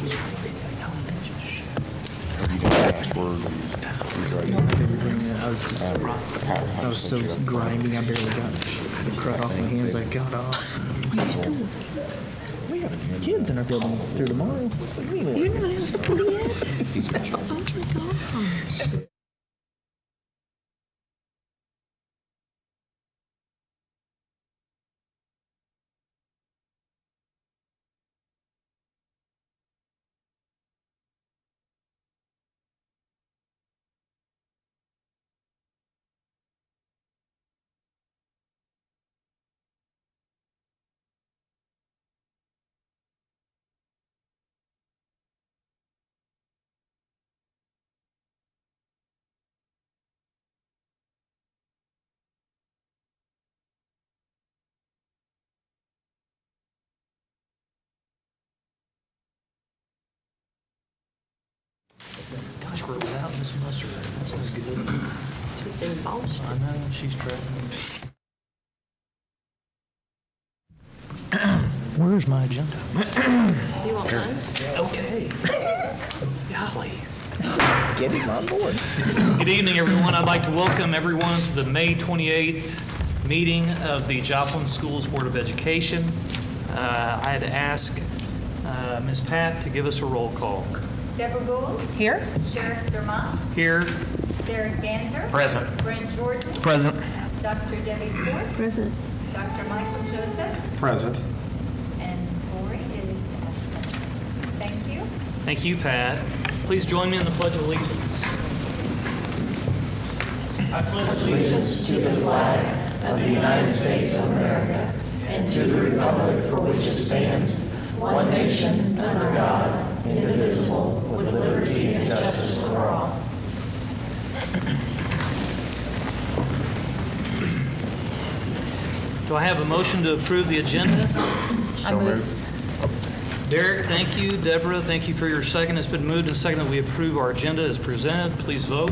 I was so grimy, I barely got the crud off my hands. I got off. We have kids in our building through tomorrow. You're not out of school yet? Oh my gosh. Gosh, we're without Miss Mustard. That's no good. She's in Boston. I know, she's traveling. Where's my agenda? You want mine? Okay. Golly. Get him on board. Good evening, everyone. I'd like to welcome everyone to the May 28th meeting of the Joplin Schools Board of Education. I had to ask Ms. Pat to give us a roll call. Deborah Gould. Here? Sheriff Dermott. Here. Derek Ganter. Present. Brent Jordan. Present. Dr. Debbie Ford. Present. Dr. Michael Joseph. Present. And Lori is absent. Thank you. Thank you, Pat. Please join me in the Pledge of Allegiance. I pledge allegiance To the flag of the United States of America and to the republic for which it stands, one nation, under God, indivisible, with liberty and justice for all. Do I have a motion to approve the agenda? So moved. Derek, thank you. Deborah, thank you for your second. It's been moved and seconded that we approve our agenda as presented. Please vote.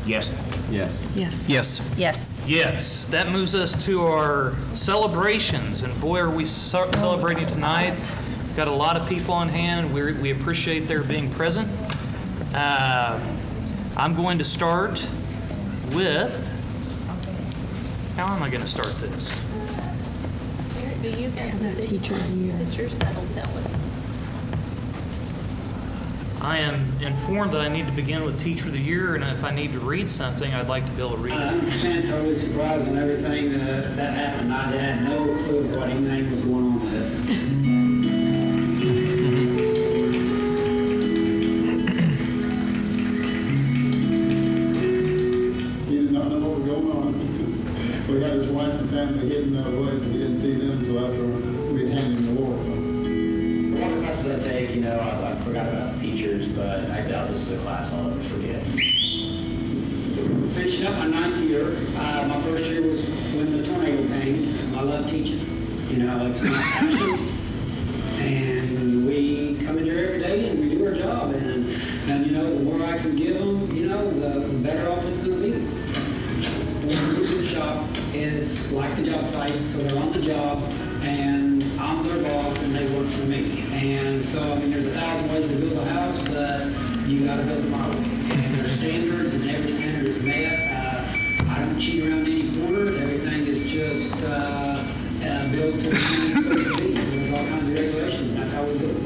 Yes. Yes. Yes. Yes. Yes. Yes, that moves us to our celebrations, and boy, are we celebrating tonight. We've got a lot of people on hand. We appreciate their being present. I'm going to start with, how am I going to start this? Do you have that teacher here? Pictures that'll tell us. I am informed that I need to begin with Teacher of the Year, and if I need to read something, I'd like to be able to read it. 100% totally surprised on everything that happened. I had no clue what anything was going on with it. He did not know what was going on. We had his wife and family hidden in their ways, and we didn't see them until after we had handed him the war. So. One of the classes I take, I forgot about teachers, but I doubt this is a class I'll ever forget. Finishing up my 9th year. My first year was when the tornado came. I love teaching. It's my passion. And we come in here every day and we do our job. And the more I can give them, the better off it's going to be. The music shop is like the job site, so they're on the job, and I'm their boss, and they work for me. And so, there's 1,000 ways to build a house, but you got to build it my way. And there's standards, and every standard is met. I don't cheat around any corners. Everything is just built to the way it's supposed to be. There's all kinds of regulations, and that's how we do it.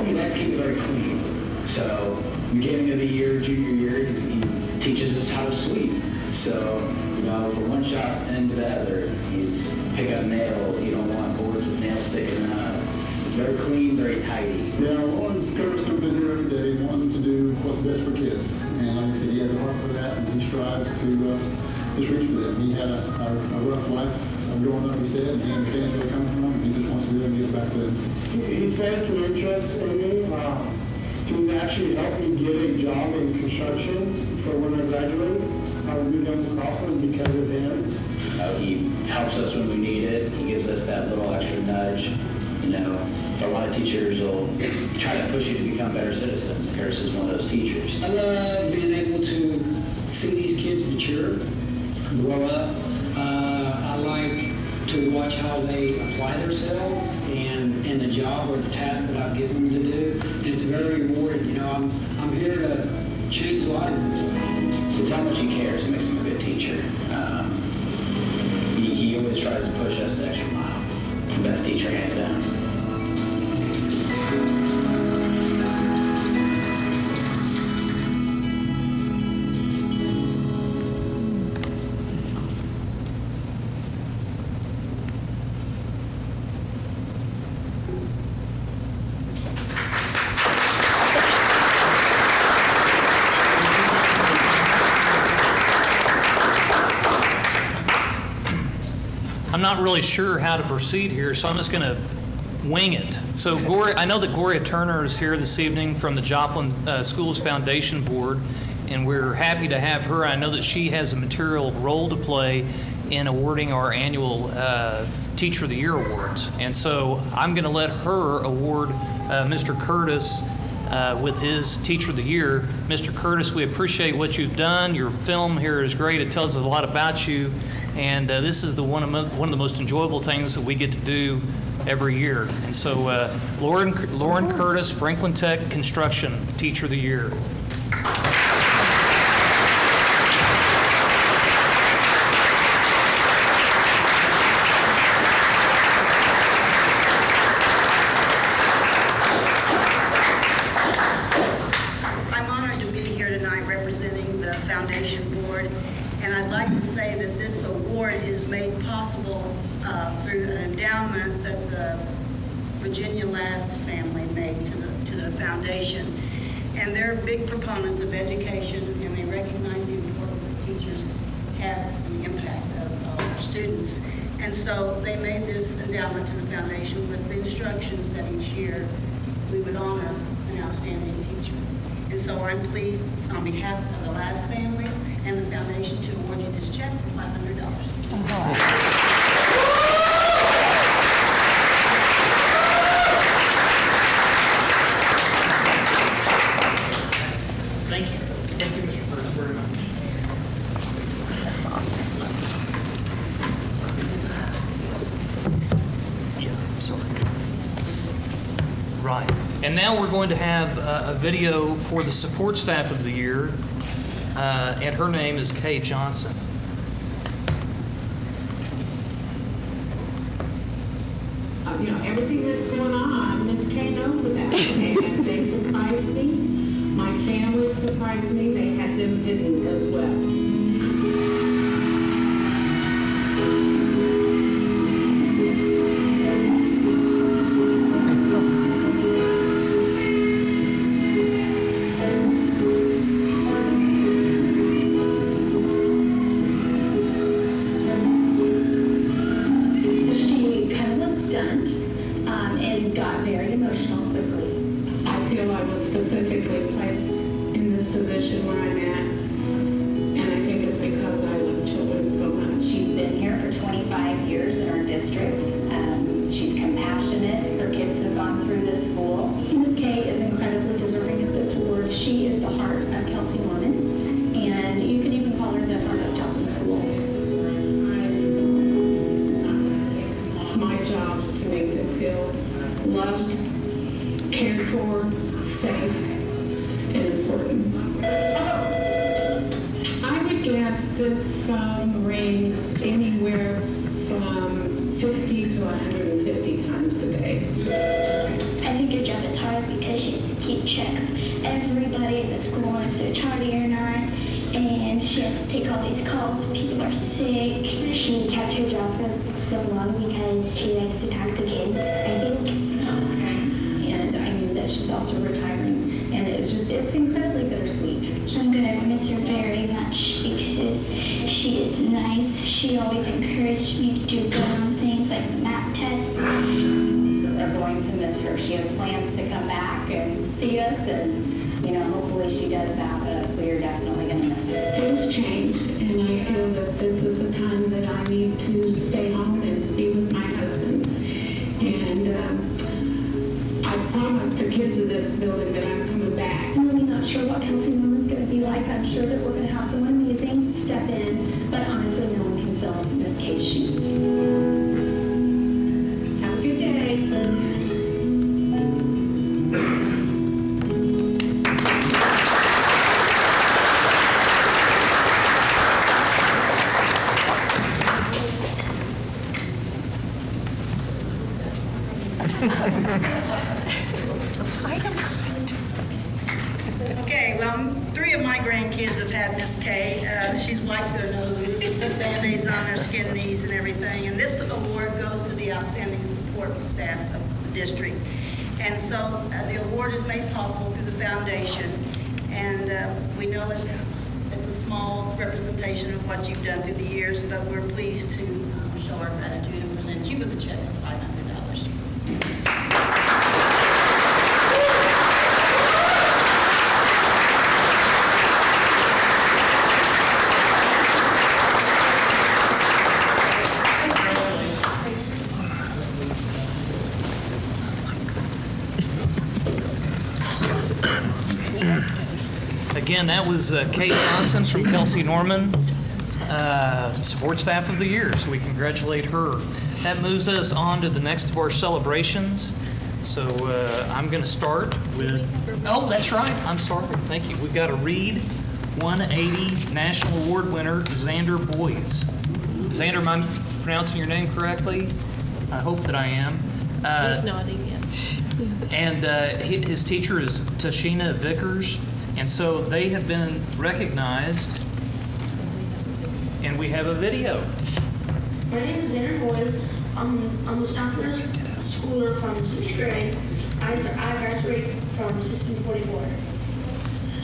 He likes to keep it very clean. So, beginning of the year, junior year, he teaches us how to sweep. So, from one shop end to the other, he's pick up nails. You don't want boards with nails sticking out. Very clean, very tidy. Yeah, Lauren Curtis comes in here every day wanting to do what's best for kids. And like I said, he has a heart for that, and he strives to just reach for them. He had a rough life growing up, he said, and he understands where they're coming from, and he just wants to do it and give back to them. He's been an interest in me. He's actually helped me get a job in construction for when I graduated. I moved down to Crossland because of him. He helps us when we need it. He gives us that little extra nudge. A lot of teachers will try to push you to become better citizens. Harris is one of those teachers. I love being able to see these kids mature, grow up. I like to to watch how they apply themselves in the job or the task that I've given them to do. And it's very rewarding. You know, I'm here to change lives in this way. It's how much he cares that makes him a good teacher. He always tries to push us the extra mile. The best teacher, hands down. I'm not really sure how to proceed here, so I'm just going to wing it. So I know that Gloria Turner is here this evening from the Joplin Schools Foundation Board, and we're happy to have her. I know that she has a material role to play in awarding our annual Teacher of the Year awards. And so I'm going to let her award Mr. Curtis with his Teacher of the Year. Mr. Curtis, we appreciate what you've done. Your film here is great. It tells us a lot about you. And this is one of the most enjoyable things that we get to do every year. And so Lauren Curtis, Franklin Tech Construction Teacher of the Year. I'm honored to be here tonight representing the Foundation Board. And I'd like to say that this award is made possible through an endowment that the Virginia Lass family made to the foundation. And they're big proponents of education, and they recognize the importance that teachers have in the impact of our students. And so they made this endowment to the foundation with the instructions that each year we would honor an outstanding teacher. And so I'm pleased on behalf of the Lass family and the foundation to award you this check for $500. Thank you. Thank you, Mr. Curtis, very much. That's awesome. Yeah, I'm sorry. Right. And now we're going to have a video for the support staff of the year, and her name is Kay Johnson. You know, everything that's going on, Miss Kay knows about, and they surprised me. My family surprised me. They had them hidden as well. Specifically placed in this position where I'm at, and I think it's because I love children so much. She's been here for 25 years in our district. She's compassionate. Her kids have gone through this school. Ms. Kay is incredibly deserving of this award. She is the heart of Kelsey Norman, and you can even call her the heart of Joplin Schools. It's my job to make them feel loved, cared for, safe, and important. I would guess this phone rings anywhere from 50 to 150 times a day. I think your job is hard because she has to keep track of everybody at the school, if they're tardy or not, and she has to take all these calls. People are sick. She kept her job for so long because she likes to talk to kids, I think. Okay. And I knew that she's also retiring. And it's incredibly bittersweet. I'm going to miss her very much because she is nice. She always encouraged me to do good on things like math tests. They're going to miss her. She has plans to come back and see us, and hopefully she does that, but we're definitely going to miss her. Things change, and I feel that this is the time that I need to stay home and be with my husband. And I've promised the kids of this building that I'm coming back. I'm really not sure what Kelsey Norman's going to be like. I'm sure that we're going to have someone amazing step in, but honestly, no one can fill Miss Kay's shoes. Okay, well, 3 of my grandkids have had Miss K. She's wiped their noses, put Band-Aids on their skin knees and everything. And this award goes to the outstanding support staff of the district. And so the award is made possible through the foundation. And we know it's a small representation of what you've done through the years, but we're pleased to show our gratitude and present you with a check of $500. Again, that was Kate Johnson from Kelsey Norman, Support Staff of the Year, so we congratulate her. That moves us on to the next of our celebrations. So I'm going to start with, oh, that's right, I'm sorry, thank you. We've got a Read 180 National Award winner, Xander Boyes. Xander, am I pronouncing your name correctly? I hope that I am. He's nodding, yeah. And his teacher is Tashina Vickers. And so they have been recognized, and we have a video. My name is Xander Boyes. I'm a sophomore schooler from 6th grade. I graduated from System 44.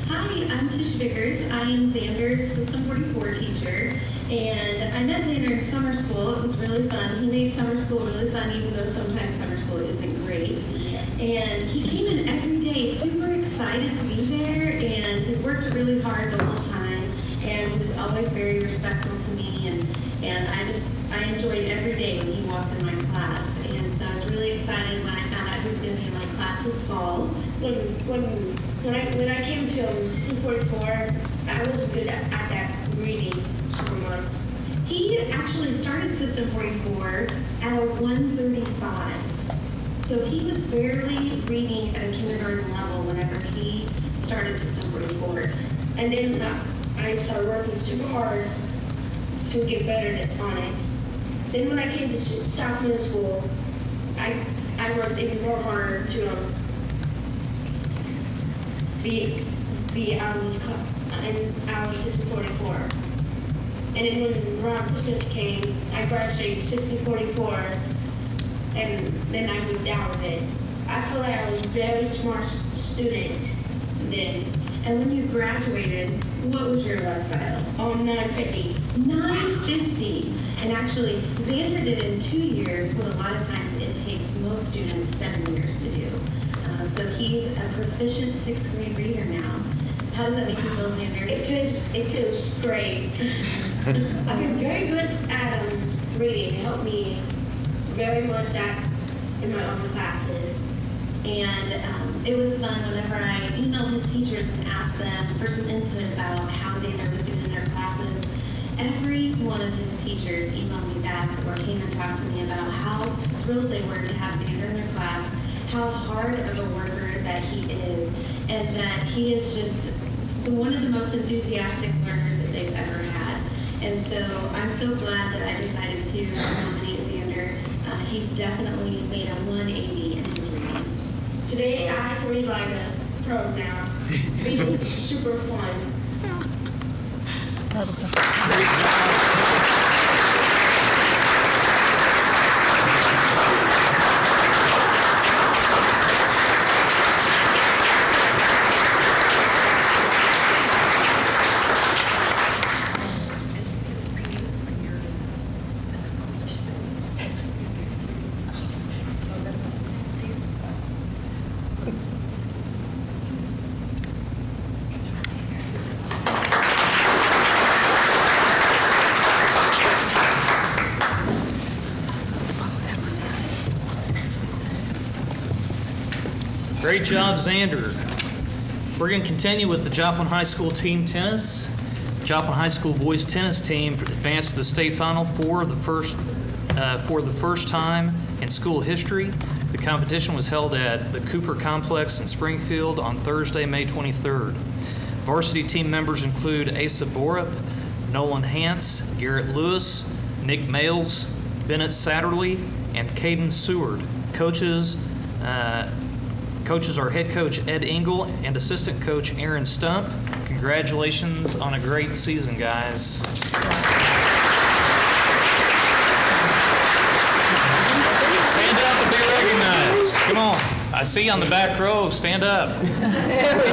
Hi, I'm Tish Vickers. I am Xander's System 44 teacher, and I met Xander in summer school. It was really fun. He made summer school really fun, even though sometimes summer school isn't great. And he came in every day super excited to be there, and he worked really hard the whole time, and was always very respectful to me, and I enjoyed every day when he walked in my class. And so I was really excited when I found out he was going to be in my class this fall. When I came to System 44, I was good at that reading super much. He actually started System 44 at a 135. So he was barely reading at a kindergarten level whenever he started System 44. And then I started working super hard to get better on it. Then when I came to South Middle School, I worked even more harder to be out of this club and out of System 44. And then when around Christmas came, I graduated System 44, and then I moved out of it. I feel like I was a very smart student then. And when you graduated, what was your lifestyle? 950. 950. And actually, Xander did it in 2 years, what a lot of times it takes most students 7 years to do. So he's a proficient 6th grade reader now. How does that make you feel, Xander? It feels great. I've been very good at reading. It helped me very much in my own classes. And it was fun whenever I emailed his teachers and asked them for some input about how Xander was doing in their classes. Every one of his teachers emailed me back or came and talked to me about how thrilled they were to have Xander in their class, how hard of a worker that he is, and that he is just one of the most enthusiastic learners that they've ever had. And so I'm so glad that I decided to nominate Xander. He's definitely made a 180 in his reading. Today I read like a pro now. Reading is super fun. Great job, Xander. We're going to continue with the Joplin High School team tennis. Joplin High School boys tennis team advanced to the state final for the first time in school history. The competition was held at the Cooper Complex in Springfield on Thursday, May 23rd. Varsity team members include Asa Borup, Nolan Hance, Garrett Lewis, Nick Males, Bennett Satterley, and Caden Seward. Coaches Coaches are head coach Ed Engel and assistant coach Aaron Stump. Congratulations on a great season, guys. Stand up and be recognized. Come on. I see you on the back row. Stand up. There we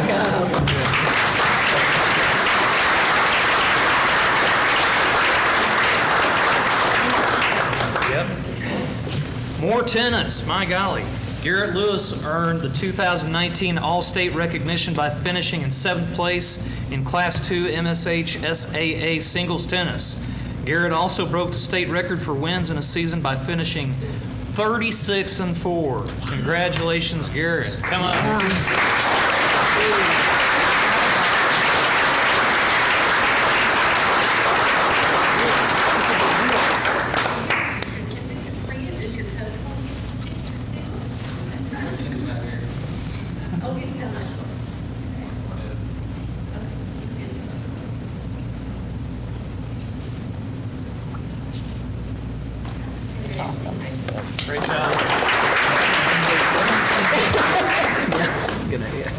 go. More tennis, my golly. Garrett Lewis earned the 2019 All-State recognition by finishing in 7th place in Class 2 MSH SAA singles tennis. Garrett also broke the state record for wins in a season by finishing 36-4. Congratulations, Garrett. Come on. Great job. Good idea.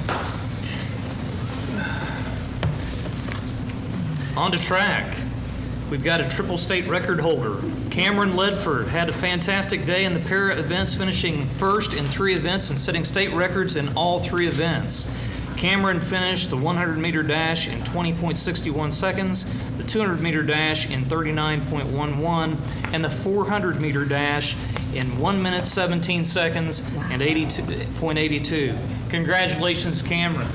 On to track. We've got a triple state record holder. Cameron Ledford had a fantastic day in the para events, finishing first in 3 events and setting state records in all 3 events. Cameron finished the 100-meter dash in 20.61 seconds, the 200-meter dash in 39.11, and the 400-meter dash in 1 minute 17 seconds and 80.82. Congratulations, Cameron.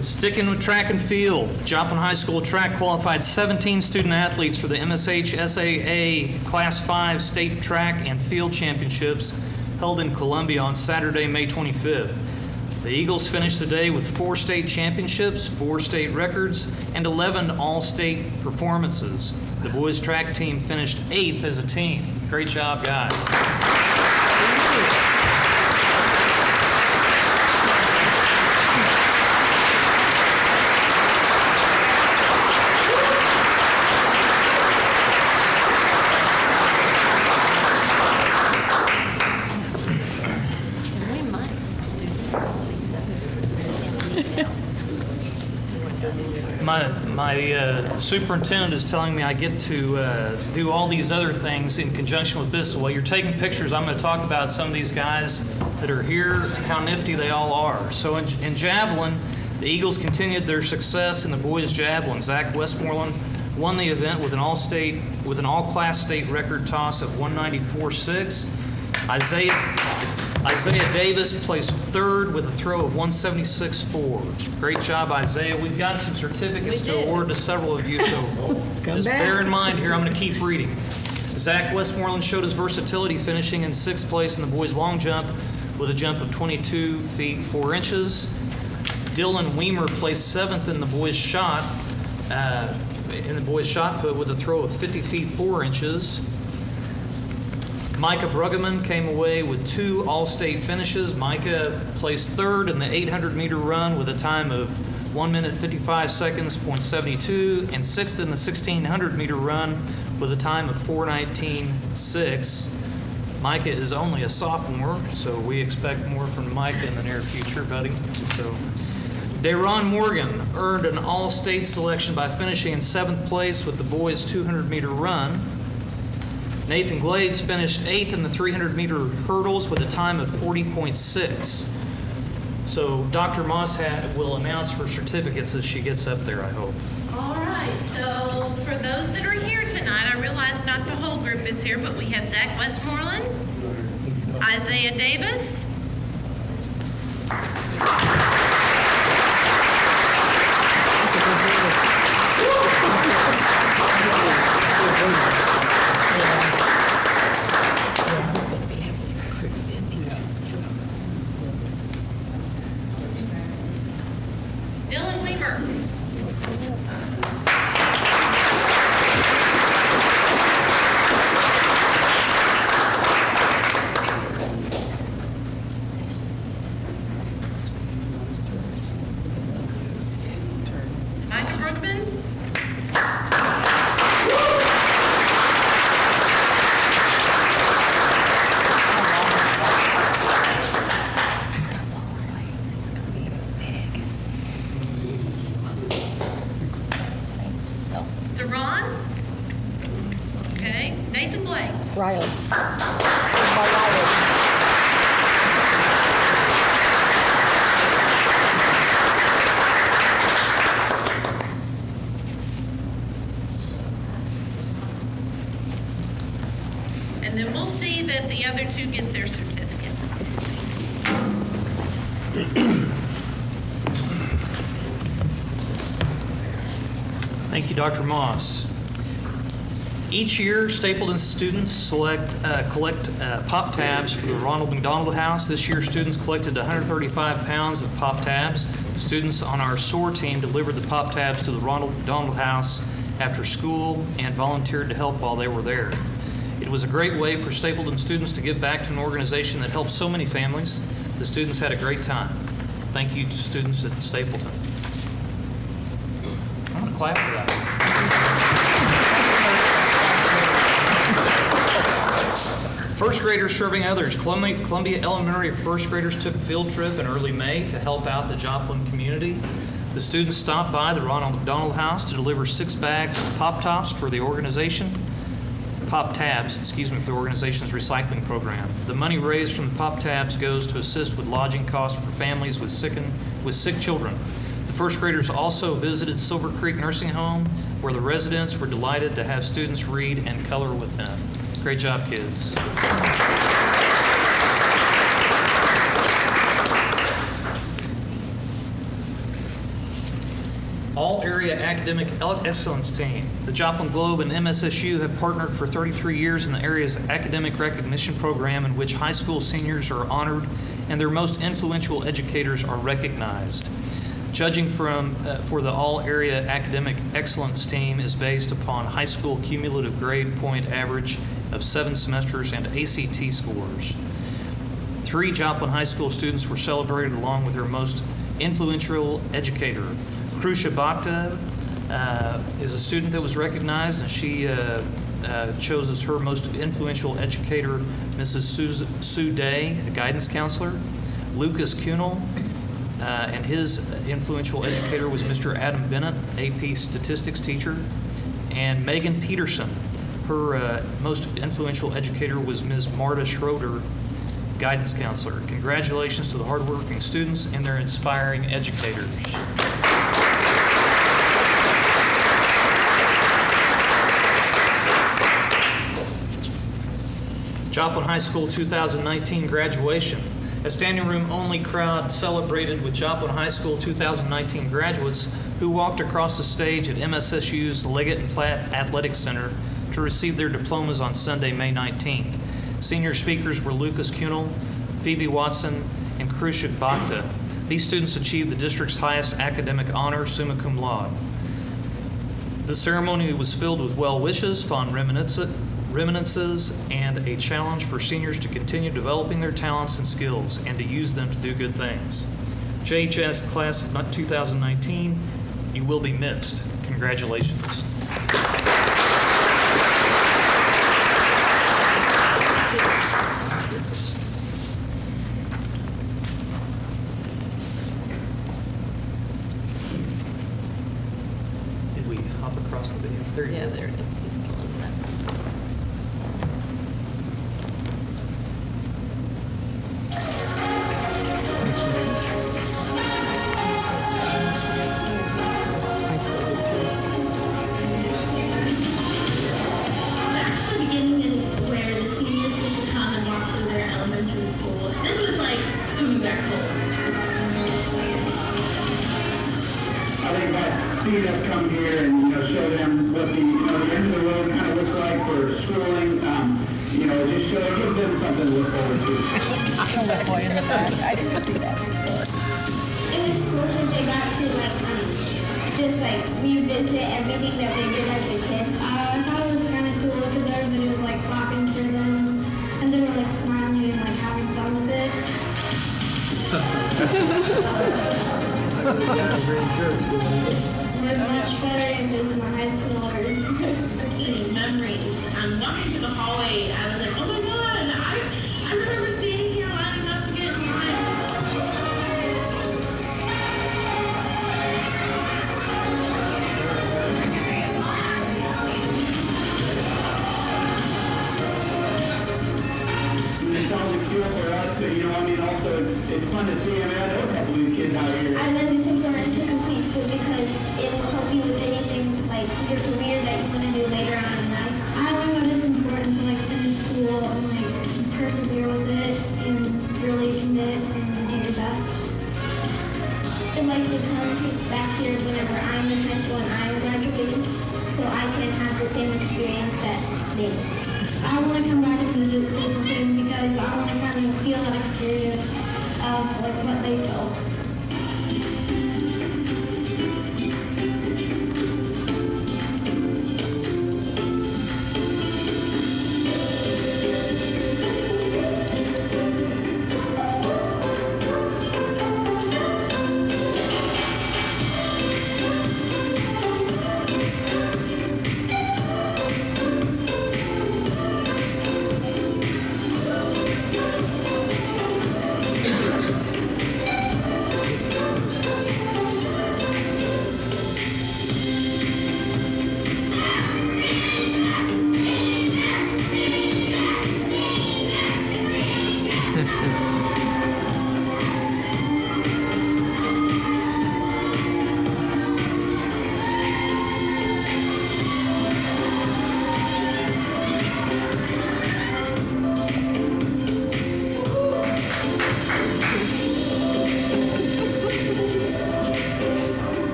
Sticking with track and field, Joplin High School track qualified 17 student athletes for the MSH SAA Class 5 State Track and Field Championships held in Columbia on Saturday, May 25th. The Eagles finished the day with 4 state championships, 4 state records, and 11 all-state performances. The boys track team finished 8th as a team. Great job, guys. My superintendent is telling me I get to do all these other things in conjunction with this. So while you're taking pictures, I'm going to talk about some of these guys that are here and how nifty they all are. So in javelin, the Eagles continued their success in the boys' javelin. Zach Westmoreland won the event with an all-class state record toss of 194.6. Isaiah Davis placed 3rd with a throw of 176.4. Great job, Isaiah. We've got some certificates to award to several of you, so just bear in mind here, I'm going to keep reading. Zach Westmoreland showed his versatility, finishing in 6th place in the boys' long jump with a jump of 22 feet 4 inches. Dylan Weimer placed 7th in the boys' shot put with a throw of 50 feet 4 inches. Micah Bruggeman came away with 2 all-state finishes. Micah placed 3rd in the 800-meter run with a time of 1 minute 55 seconds, .72, and 6th in the 1600-meter run with a time of 4:19.6. Micah is only a sophomore, so we expect more from Micah in the near future, buddy. So, Deron Morgan earned an all-state selection by finishing in 7th place with the boys' 200-meter run. Nathan Glades finished 8th in the 300-meter hurdles with a time of 40.6. So Dr. Moss will announce her certificates as she gets up there, I hope. All right, so for those that are here tonight, I realize not the whole group is here, but we have Zach Westmoreland, Isaiah Davis, Riley. Riley. And then we'll see that the other two get their certificates. Thank you, Dr. Moss. Each year, Stapleton students collect pop tabs for the Ronald McDonald House. This year, students collected 135 pounds of pop tabs. Students on our SOAR team delivered the pop tabs to the Ronald McDonald House after school and volunteered to help while they were there. It was a great way for Stapleton students to give back to an organization that helps so many families. The students had a great time. Thank you to students at Stapleton. I'm going to clap for that. First graders serving others. Columbia Elementary first graders took a field trip in early May to help out the Joplin community. The students stopped by the Ronald McDonald House to deliver 6 bags of Pop Tabs for the organization's recycling program. The money raised from the Pop Tabs goes to assist with lodging costs for families with sick children. The first graders also visited Silver Creek Nursing Home, where the residents were delighted to have students read and color with them. Great job, kids. All-Area Academic Excellence Team. The Joplin Globe and MSSU have partnered for 33 years in the area's academic recognition program, in which high school seniors are honored and their most influential educators are recognized. Judging for the All-Area Academic Excellence Team is based upon high school cumulative grade point average of 7 semesters and ACT scores. 3 Joplin High School students were celebrated along with their most influential educator. Krusha Bhakta is a student that was recognized, and she chose as her most influential educator Mrs. Sue Day, a guidance counselor. Lucas Kunel and his influential educator was Mr. Adam Bennett, AP statistics teacher. And Megan Peterson, her most influential educator was Ms. Marta Schroeder, guidance counselor. Congratulations to the hardworking students and their inspiring educators. Joplin High School 2019 graduation. A standing room only crowd celebrated with Joplin High School 2019 graduates who walked across the stage at MSSU's Leggett and Platt Athletic Center to receive their diplomas on Sunday, May 19th. Senior speakers were Lucas Kunel, Phoebe Watson, and Krusha Bhakta. These students achieved the district's highest academic honor, summa cum laude. The ceremony was filled with well wishes, fond reminiscences, and a challenge for seniors to continue developing their talents and skills and to use them to do good things. JHS Class of 2019, you will be missed. Congratulations. Did we hop across the video? There you go. There it is. He's pulling it up. The beginning is where the seniors get to come and walk through their elementary school. This is like coming back home. I think by seeing us come here and, show them what the, the end of the road kind of looks like for schooling, it just gives them something to look forward to. Some little boy in the back. I didn't see that before. It was cool because they got to just revisit everything that they did as a kid. I thought it was kind of cool because everybody was clapping for them and they were smiling and having fun with it. We're much better answers than the high schoolers. Memories. I'm walking to the hallway and I was like, oh my god, I remember standing here lining up to get in line. it's fun to see. I mean, I know a couple of these kids out here. I know it's important to complete school because it will help you with anything like your career that you want to do later on in life. I learned that it's important to like finish school and like persevere with it and really commit and do your best. I'd like to come back here whenever I'm in high school and I'm graduating so I can have the same experience that they did. I want to come back and visit Stapleton because I want to kind of feel that experience of like what they felt.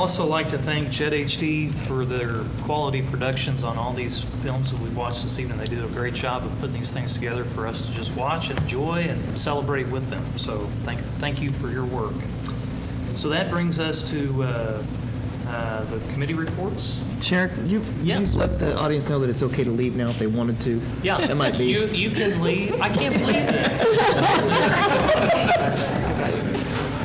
also like to thank Jet HD for their quality productions on all these films that we've watched this evening. They do a great job of putting these things together for us to just watch and enjoy and celebrate with them. So thank you for your work. So that brings us to the committee reports. Sharon, could you let the audience know that it's okay to leave now if they wanted to? Yeah, that might be. You can leave. I can't believe it.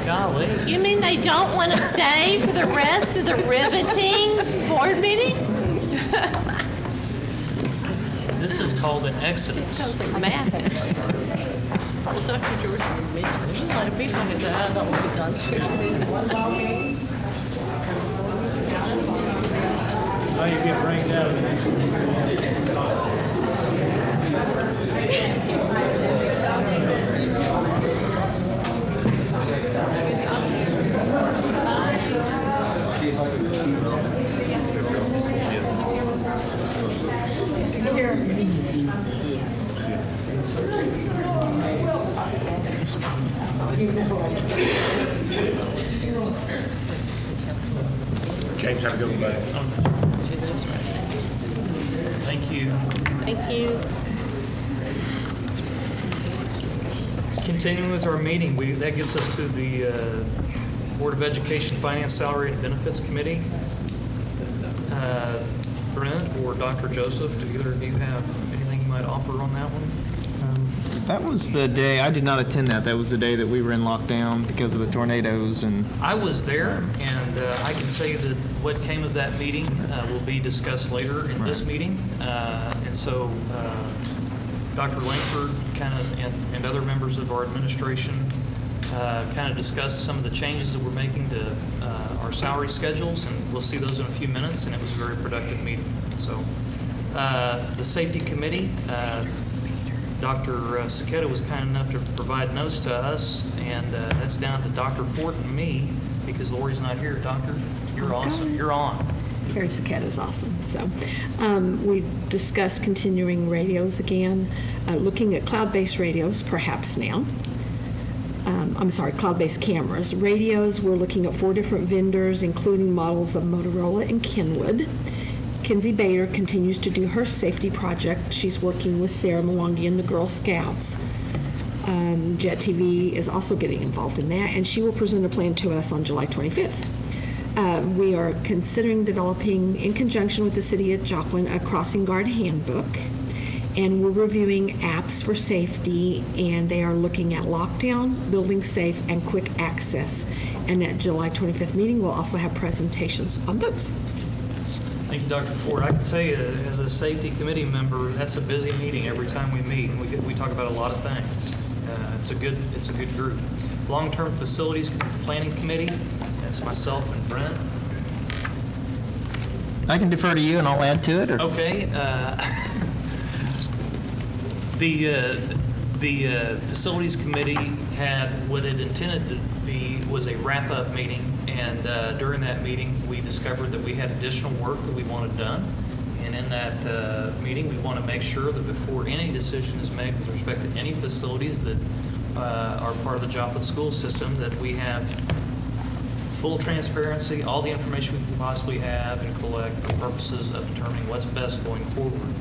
Golly. You mean they don't want to stay for the rest of the riveting board meeting? This is called an exodus. Because of massive. Well, Dr. George, there's a lot of people who died on the concert. Oh, you get rained out. James, have a good one, bud. Thank you. Thank you. Continuing with our meeting, that gets us to the Board of Education Finance, Salary, and Benefits Committee. Brent or Dr. Joseph, do either of you have anything you might offer on that one? That was the day, I did not attend that. That was the day that we were in lockdown because of the tornadoes and. I was there, and I can tell you that what came of that meeting will be discussed later in this meeting. And so Dr. Langford and other members of our administration kind of discussed some of the changes that we're making to our salary schedules, and we'll see those in a few minutes, and it was a very productive meeting. So the Safety Committee, Dr. Cicetta was kind enough to provide notes to us, and that's down to Dr. Fort and me, because Lori's not here. Doctor, you're awesome. You're on. Harry Cicetta is awesome. So we discussed continuing radios again, looking at cloud-based radios, perhaps now. Cloud-based cameras. Radios, we're looking at 4 different vendors, including models of Motorola and Kenwood. Kenzie Bader continues to do her safety project. She's working with Sarah Mwangi and the Girl Scouts. Jet TV is also getting involved in that, and she will present a plan to us on July 25th. We are considering developing, in conjunction with the City of Joplin, a crossing guard handbook, and we're reviewing apps for safety, and they are looking at lockdown, building safe, and quick access. And at July 25th meeting, we'll also have presentations on those. Thank you, Dr. Ford. I can tell you, as a safety committee member, that's a busy meeting every time we meet. We talk about a lot of things. It's a good group. Long-term facilities planning committee. That's myself and Brent. I can defer to you, and I'll add to it. Or? Okay. The facilities committee had what it intended to be was a wrap-up meeting, and during that meeting, we discovered that we had additional work that we wanted done. And in that meeting, we want to make sure that before any decision is made with respect to any facilities that are part of the Joplin school system, that we have full transparency, all the information we can possibly have and collect for purposes of determining what's best going forward.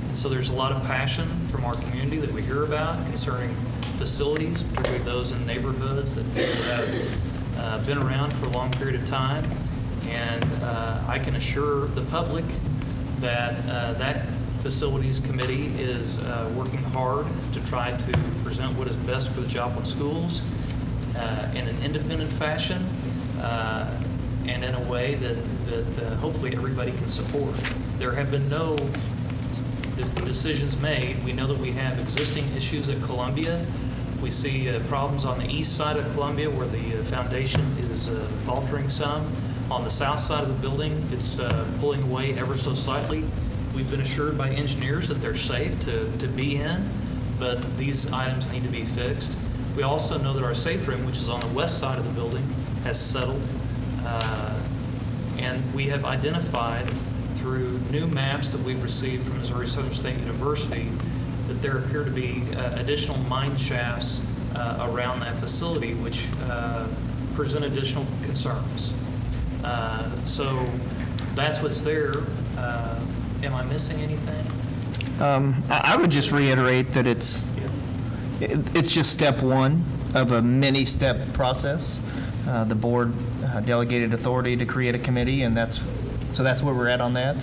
And so there's a lot of passion from our community that we hear about concerning facilities, particularly those in neighborhoods that people have been around for a long period of time. And I can assure the public that that facilities committee is working hard to try to present what is best for the Joplin schools in an independent fashion and in a way that hopefully everybody can support. There have been no decisions made. We know that we have existing issues at Columbia. We see problems on the east side of Columbia where the foundation is faltering some. On the south side of the building, it's pulling away ever so slightly. We've been assured by engineers that they're safe to be in, but these items need to be fixed. We also know that our safe room, which is on the west side of the building, has settled. And we have identified through new maps that we've received from Missouri Southern State University that there appear to be additional mine shafts around that facility, which present additional concerns. So that's what's there. Am I missing anything? I would just reiterate that it's just step one of a many-step process. The board delegated authority to create a committee, and that's where we're at on that.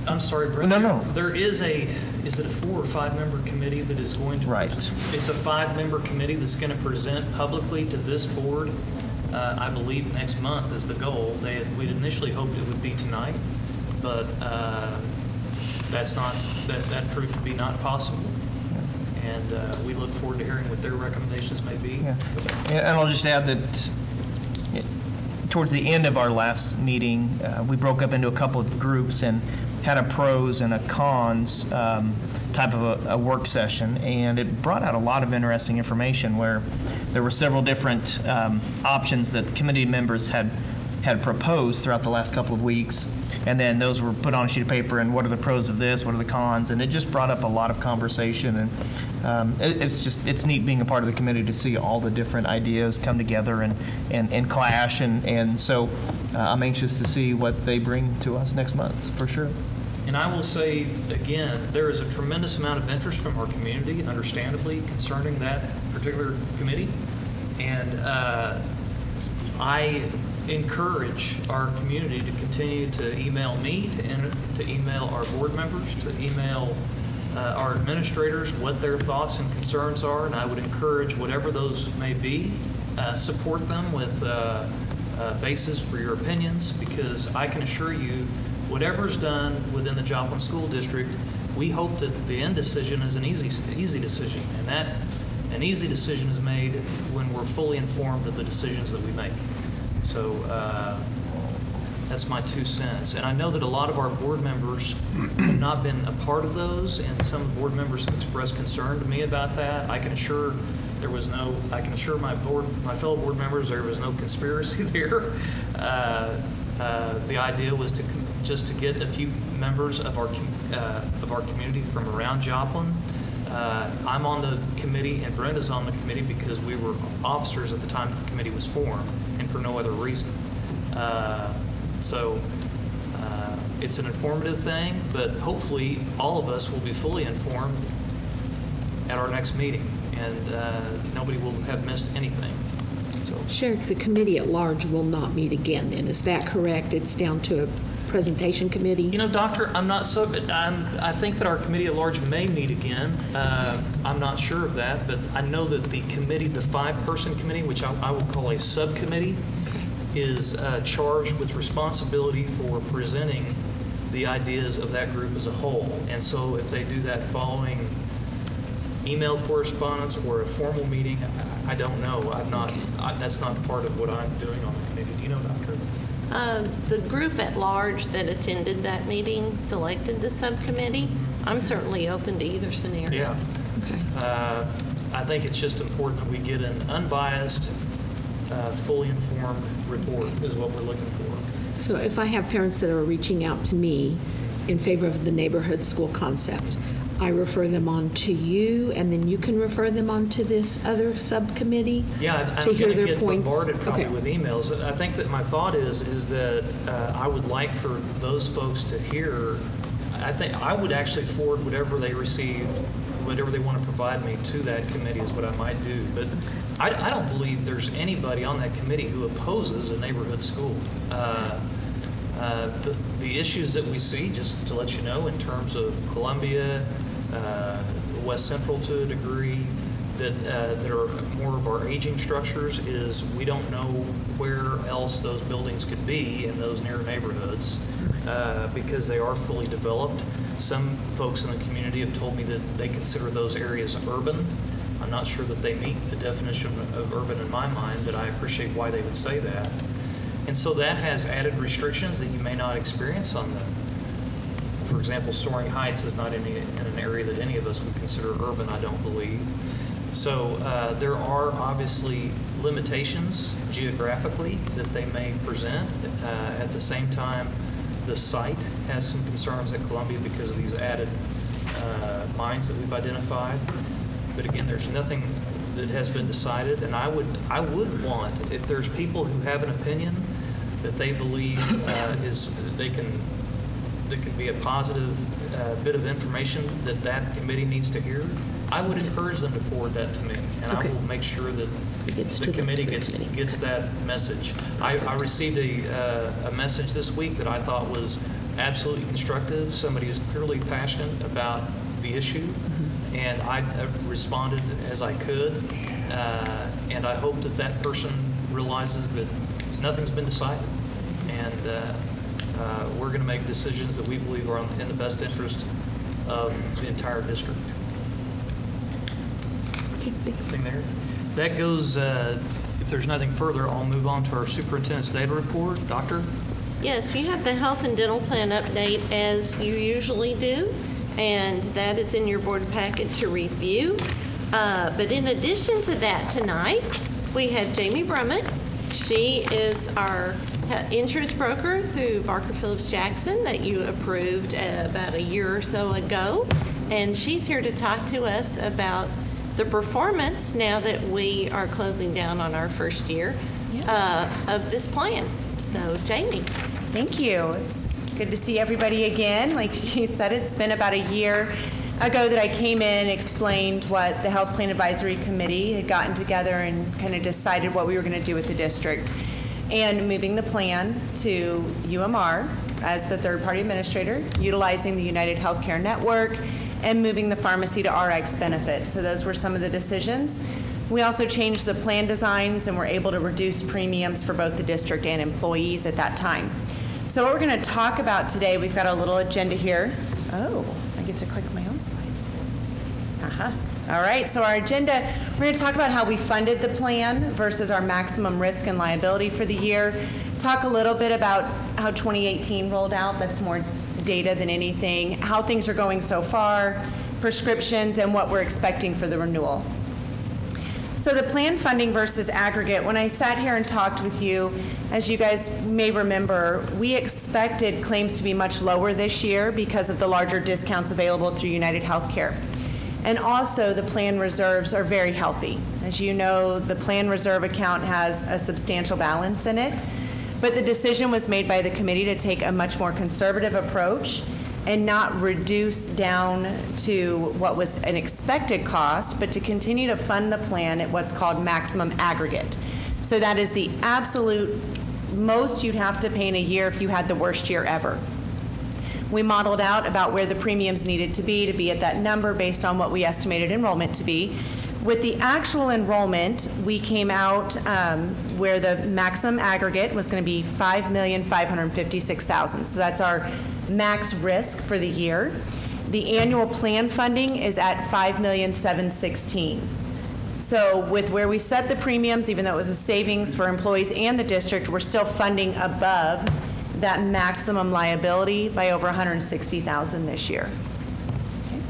I'm sorry, Brent. No. There is is it a 4 or 5 member committee that is going to? Right. It's a 5-member committee that's going to present publicly to this board. I believe next month is the goal. We'd initially hoped it would be tonight, but that proved to be not possible. And we look forward to hearing what their recommendations may be. Yeah. And I'll just add that towards the end of our last meeting, we broke up into a couple of groups and had a pros and a cons type of a work session, and it brought out a lot of interesting information where there were several different options that committee members had proposed throughout the last couple of weeks, and then those were put on a sheet of paper, and what are the pros of this, what are the cons, and it just brought up a lot of conversation, and it's neat being a part of the committee to see all the different ideas come together and clash, and so I'm anxious to see what they bring to us next month, for sure. And I will say, again, there is a tremendous amount of interest from our community, understandably, concerning that particular committee. And I encourage our community to continue to email me, to email our board members, to email our administrators what their thoughts and concerns are. And I would encourage, whatever those may be, support them with basis for your opinions, because I can assure you, whatever's done within the Joplin School District, we hope that the end decision is an easy decision, and that an easy decision is made when we're fully informed of the decisions that we make. So that's my 2 cents. And I know that a lot of our board members have not been a part of those, and some board members have expressed concern to me about that. I can assure my fellow board members there was no conspiracy there. The idea was just to get a few members of our community from around Joplin. I'm on the committee and Brenda's on the committee because we were officers at the time the committee was formed, and for no other reason. So it's an informative thing, but hopefully all of us will be fully informed at our next meeting, and nobody will have missed anything. So, Sheriff, the committee at large will not meet again, then, is that correct? It's down to a presentation committee? you know, Doctor, I think that our committee at large may meet again. I'm not sure of that, but I know that the committee, the 5-person committee, which I would call a subcommittee, is charged with responsibility for presenting the ideas of that group as a whole. And so if they do that following email correspondence or a formal meeting, I don't know. That's not part of what I'm doing on the committee. Do you know, Doctor? The group at large that attended that meeting selected the subcommittee. I'm certainly open to either scenario. Yeah. Okay. I think it's just important that we get an unbiased, fully informed report is what we're looking for. So if I have parents that are reaching out to me in favor of the neighborhood school concept, I refer them on to you, and then you can refer them on to this other subcommittee Yeah, to I'm hear going to their get points? bombarded probably Okay. with emails. I think that my thought is that I would like for those folks to hear. I think I would actually forward whatever they received, whatever they want to provide me to that committee is what I might do. But I don't believe there's anybody on that committee who opposes a neighborhood school. The issues that we see, just to let you know, in terms of Columbia, West Central to a degree, that are more of our aging structures, is we don't know where else those buildings could be in those near neighborhoods because they are fully developed. Some folks in the community have told me that they consider those areas urban. I'm not sure that they meet the definition of urban in my mind, but I appreciate why they would say that. And so that has added restrictions that you may not experience on them. For example, Soaring Heights is not in an area that any of us would consider urban, I don't believe. So there are obviously limitations geographically that they may present. At the same time, the site has some concerns at Columbia because of these added mines that we've identified. But again, there's nothing that has been decided, and I would want, if there's people who have an opinion that they believe that can be a positive bit of information that committee needs to hear, I would encourage them to forward that to me, and I will make sure that the committee gets that message. I received a message this week that I thought was absolutely constructive. Somebody who's clearly passionate about the issue, and I responded as I could, and I hope that person realizes that nothing's been decided, and we're going to make decisions that we believe are in the best interest of the entire district. Anything there? That goes, if there's nothing further, I'll move on to our superintendent's data report. Doctor? Yes, you have the health and dental plan update as you usually do, and that is in your board packet to review. But in addition to that, tonight, we have Jamie Brummett. She is our insurance broker through Barker Phillips Jackson that you approved about a year or so ago. And she's here to talk to us about the performance now that we are closing down on our first year of this plan. So, Jamie. Thank you. It's good to see everybody again. Like she said, it's been about a year ago that I came in, explained what the Health Plan Advisory Committee had gotten together and kind of decided what we were going to do with the district. And moving the plan to UMR as the third-party administrator, utilizing the United Healthcare Network, and moving the pharmacy to RX benefits. So those were some of the decisions. We also changed the plan designs and were able to reduce premiums for both the district and employees at that time. So what we're going to talk about today, we've got a little agenda here. Oh, I get to click my own slides. All right, so our agenda, we're going to talk about how we funded the plan versus our maximum risk and liability for the year. Talk a little bit about how 2018 rolled out. That's more data than anything. How things are going so far, prescriptions, and what we're expecting for the renewal. So the plan funding versus aggregate, when I sat here and talked with you, as you guys may remember, we expected claims to be much lower this year because of the larger discounts available through United Healthcare. And also the plan reserves are very healthy. As you know, the plan reserve account has a substantial balance in it, but the decision was made by the committee to take a much more conservative approach and not reduce down to what was an expected cost, but to continue to fund the plan at what's called maximum aggregate. So that is the absolute most you'd have to pay in a year if you had the worst year ever. We modeled out about where the premiums needed to be at that number based on what we estimated enrollment to be. With the actual enrollment, we came out where the maximum aggregate was going to be $5,556,000. So that's our max risk for the year. The annual plan funding is at $5,716,000. So with where we set the premiums, even though it was a savings for employees and the district, we're still funding above that maximum liability by over $160,000 this year. Okay.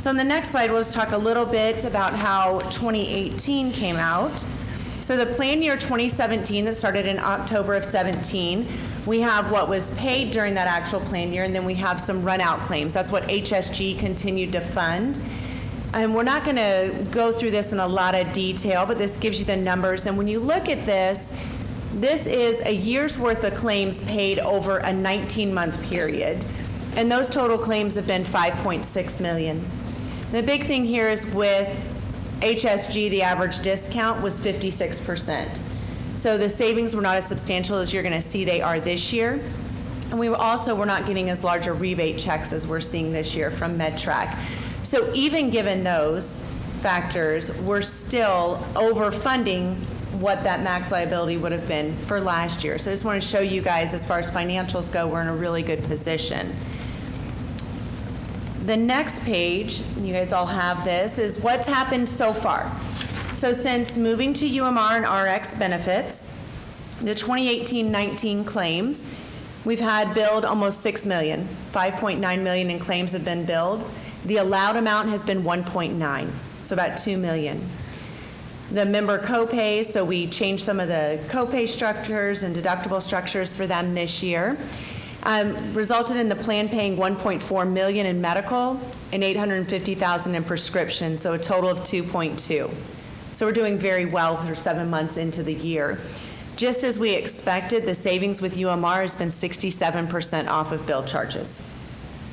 So on the next slide, we'll just talk a little bit about how 2018 came out. So the plan year 2017 that started in October of 17, we have what was paid during that actual plan year, and then we have some run-out claims. That's what HSG continued to fund. And we're not going to go through this in a lot of detail, but this gives you the numbers. And when you look at this, this is a year's worth of claims paid over a 19-month period. And those total claims have been $5.6 million. The big thing here is with HSG, the average discount was 56%. So the savings were not as substantial as you're going to see they are this year. And we were not getting as large a rebate checks as we're seeing this year from MedTrack. So even given those factors, we're still overfunding what that max liability would have been for last year. So I just want to show you guys, as far as financials go, we're in a really good position. The next page, you guys all have this, is what's happened so far. So since moving to UMR and RX benefits, the 2018-19 claims, we've had billed almost $6 million. $5.9 million in claims have been billed. The allowed amount has been 1.9, so about $2 million. The member copays, so we changed some of the copay structures and deductible structures for them this year, resulted in the plan paying $1.4 million in medical and $850,000 in prescription, so a total of $2.2. So we're doing very well for 7 months into the year. Just as we expected, the savings with UMR has been 67% off of bill charges.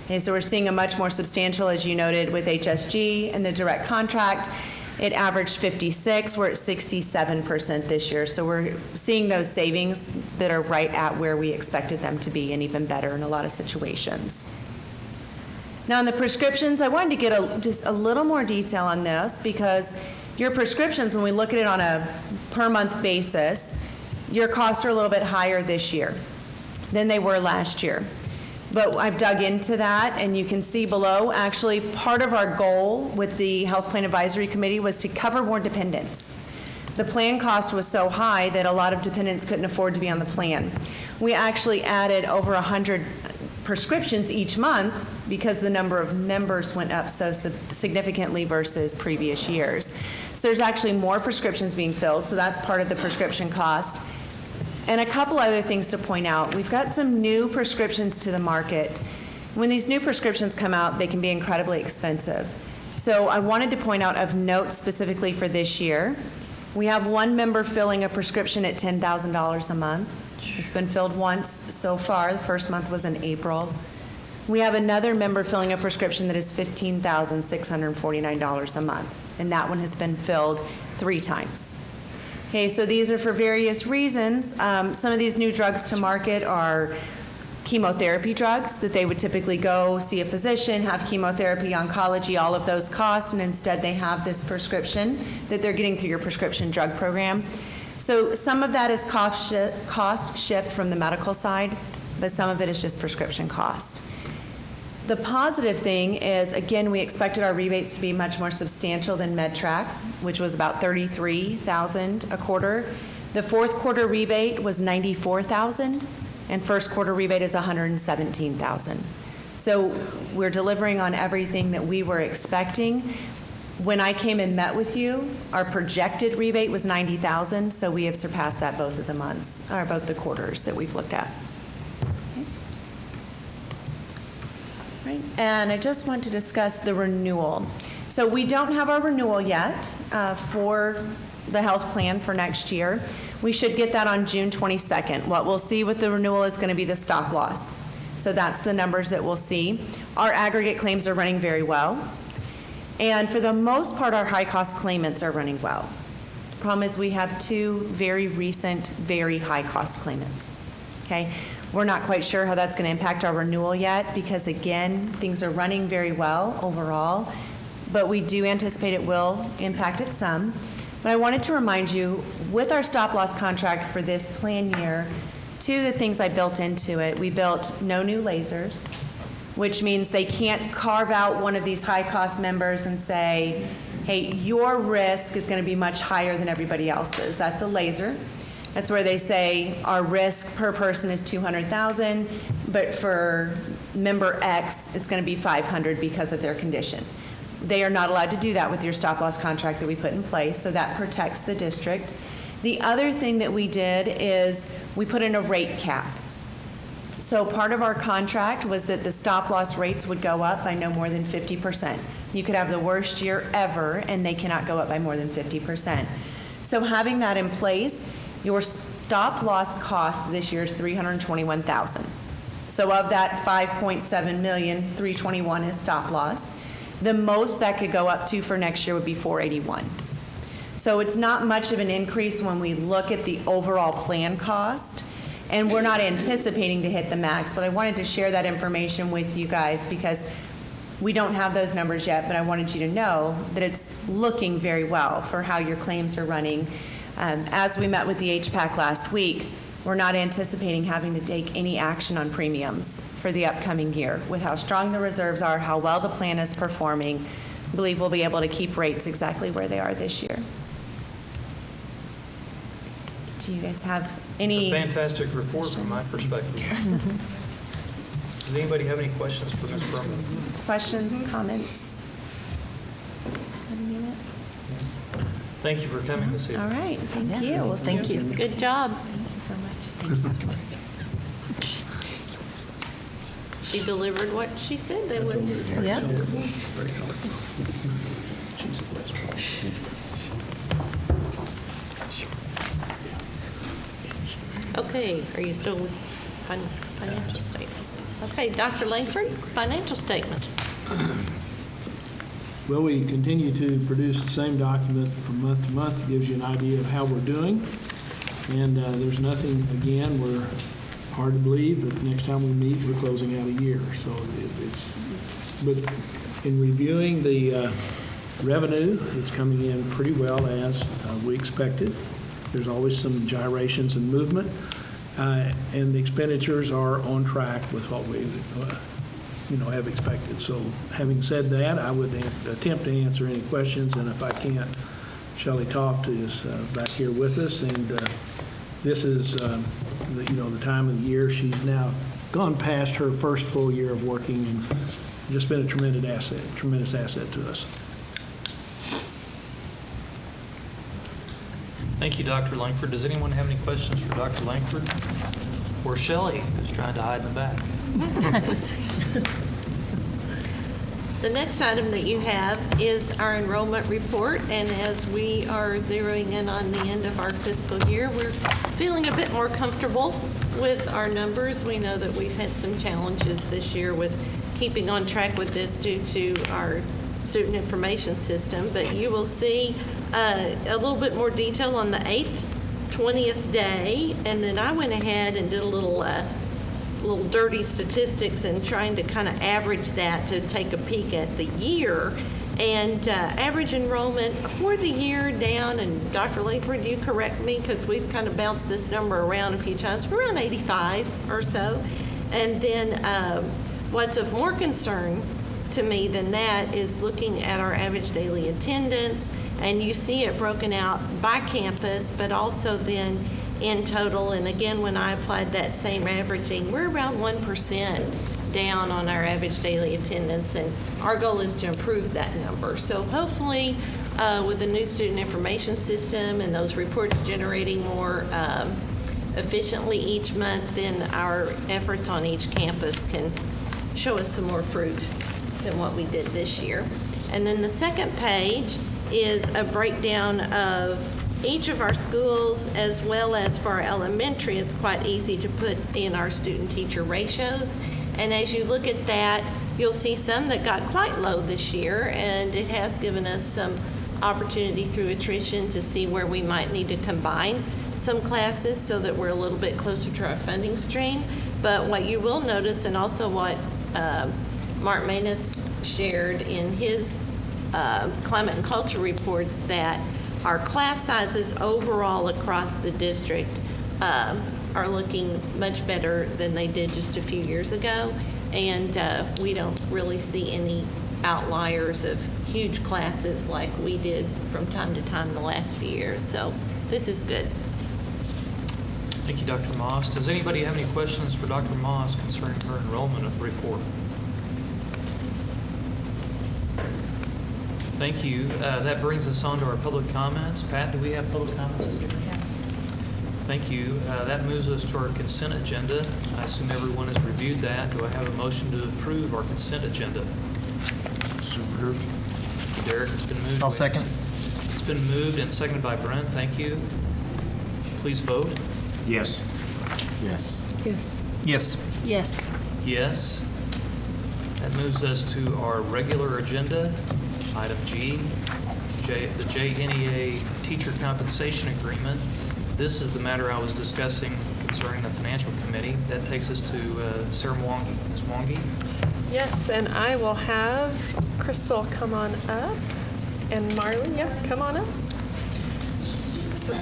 Okay, so we're seeing a much more substantial, as you noted, with HSG and the direct contract. It averaged 56. We're at 67% this year. So we're seeing those savings that are right at where we expected them to be, and even better in a lot of situations. Now, in the prescriptions, I wanted to get just a little more detail on this, because your prescriptions, when we look at it on a per month basis, your costs are a little bit higher this year than they were last year. But I've dug into that, and you can see below, actually, part of our goal with the Health Plan Advisory Committee was to cover more dependents. The plan cost was so high that a lot of dependents couldn't afford to be on the plan. We actually added over 100 prescriptions each month because the number of members went up so significantly versus previous years. So there's actually more prescriptions being filled, so that's part of the prescription cost. And a couple other things to point out. We've got some new prescriptions to the market. When these new prescriptions come out, they can be incredibly expensive. So I wanted to point out of note specifically for this year, we have one member filling a prescription at $10,000 a month. It's been filled once so far. The first month was in April. We have another member filling a prescription that is $15,649 a month, and that one has been filled 3 times. Okay, so these are for various reasons. Some of these new drugs to market are chemotherapy drugs that they would typically go see a physician, have chemotherapy, oncology, all of those costs, and instead they have this prescription that they're getting through your prescription drug program. So some of that is cost shift from the medical side, but some of it is just prescription cost. The positive thing is, again, we expected our rebates to be much more substantial than MedTrack, which was about $33,000 a quarter. The fourth quarter rebate was $94,000, and first quarter rebate is $117,000. So we're delivering on everything that we were expecting. When I came and met with you, our projected rebate was $90,000, so we have surpassed that both of the months, or both the quarters that we've looked at. Okay. Right. And I just want to discuss the renewal. So we don't have our renewal yet for the health plan for next year. We should get that on June 22nd. What we'll see with the renewal is going to be the stop loss. So that's the numbers that we'll see. Our aggregate claims are running very well. And for the most part, our high-cost claimants are running well. The problem is we have 2 very recent, very high-cost claimants. Okay? We're not quite sure how that's going to impact our renewal yet because, again, things are running very well overall, but we do anticipate it will impact it some. But I wanted to remind you, with our stop-loss contract for this plan year, 2 of the things I built into it, we built no new lasers, which means they can't carve out one of these high-cost members and say, hey, your risk is going to be much higher than everybody else's. That's a laser. That's where they say our risk per person is $200,000, but for member X, it's going to be $500 because of their condition. They are not allowed to do that with your stop-loss contract that we put in place, so that protects the district. The other thing that we did is we put in a rate cap. So part of our contract was that the stop-loss rates would go up by no more than 50%. You could have the worst year ever, and they cannot go up by more than 50%. So having that in place, your stop-loss cost this year is $321,000. So of that $5.7 million, $321 is stop-loss. The most that could go up to for next year would be $481. So it's not much of an increase when we look at the overall plan cost, and we're not anticipating to hit the max, but I wanted to share that information with you guys because we don't have those numbers yet, but I wanted you to know that it's looking very well for how your claims are running. As we met with the HPAC last week, we're not anticipating having to take any action on premiums for the upcoming year. With how strong the reserves are, how well the plan is performing, I believe we'll be able to keep rates exactly where they are this year. Do you guys have any? It's a fantastic report from my perspective. Does anybody have any questions for Ms. Berman? Questions, comments? Thank you for coming this evening. All right, thank you. Well, Thank you. Good job. Thank you so much. Thank you. She delivered what she said they would. Yep. Okay, are you still with financial statements? Okay, Dr. Langford, financial statements. Well, we continue to produce the same document from month to month. It gives you an idea of how we're doing. And there's nothing, again, we're hard to believe, but next time we meet, we're closing out a year. So but in reviewing the revenue, it's coming in pretty well as we expected. There's always some gyrations and movement. and the expenditures are on track with what we have expected. So having said that, I would attempt to answer any questions, and if I can't, Shelley Toft is back here with us, and this is the time of the year. She's now gone past her first full year of working, and just been a tremendous asset to us. Thank you, Dr. Langford. Does anyone have any questions for Dr. Langford? Or Shelley, who's trying to hide in the back? The next item that you have is our enrollment report, and as we are zeroing in on the end of our fiscal year, we're feeling a bit more comfortable with our numbers. We know that we've had some challenges this year with keeping on track with this due to our student information system, but you will see a little bit more detail on the 8th, 20th day, and then I went ahead and did a little dirty statistics and trying to kind of average that to take a peek at the year. And average enrollment for the year down, and Dr. Langford, you correct me because we've kind of bounced this number around a few times, we're around 85 or so. And then what's of more concern to me than that is looking at our average daily attendance, and you see it broken out by campus, but also then in total. And again, when I applied that same averaging, we're around 1% down on our average daily attendance, and our goal is to improve that number. So hopefully with the new student information system and those reports generating more efficiently each month, then our efforts on each campus can show us some more fruit than what we did this year. And then the second page is a breakdown of each of our schools, as well as for our elementary. It's quite easy to put in our student-teacher ratios. And as you look at that, you'll see some that got quite low this year, and it has given us some opportunity through attrition to see where we might need to combine some classes so that we're a little bit closer to our funding stream. But what you will notice, and also what Mark Manus shared in his climate and culture reports, that our class sizes overall across the district are looking much better than they did just a few years ago, and we don't really see any outliers of huge classes like we did from time to time in the last few years. So this is good. Thank you, Dr. Moss. Does anybody have any questions for Dr. Moss concerning her enrollment report? Thank you. That brings us on to our public comments. Pat, do we have public comments this evening? Yeah. Thank you. That moves us to our consent agenda. I assume everyone has reviewed that. Do I have a motion to approve our consent agenda? So moved. Derek, it's been moved. I'll second. It's been moved and seconded by Brent. Thank you. Please vote. Yes. Yes. Yes. Yes. Yes. That moves us to our regular agenda. Item G, the JNEA Teacher Compensation Agreement. This is the matter I was discussing concerning the Financial Committee. That takes us to Sarah Mwangi. Ms. Mwangi? Yes, and I will have Crystal come on up, and Marlon, come on up. So,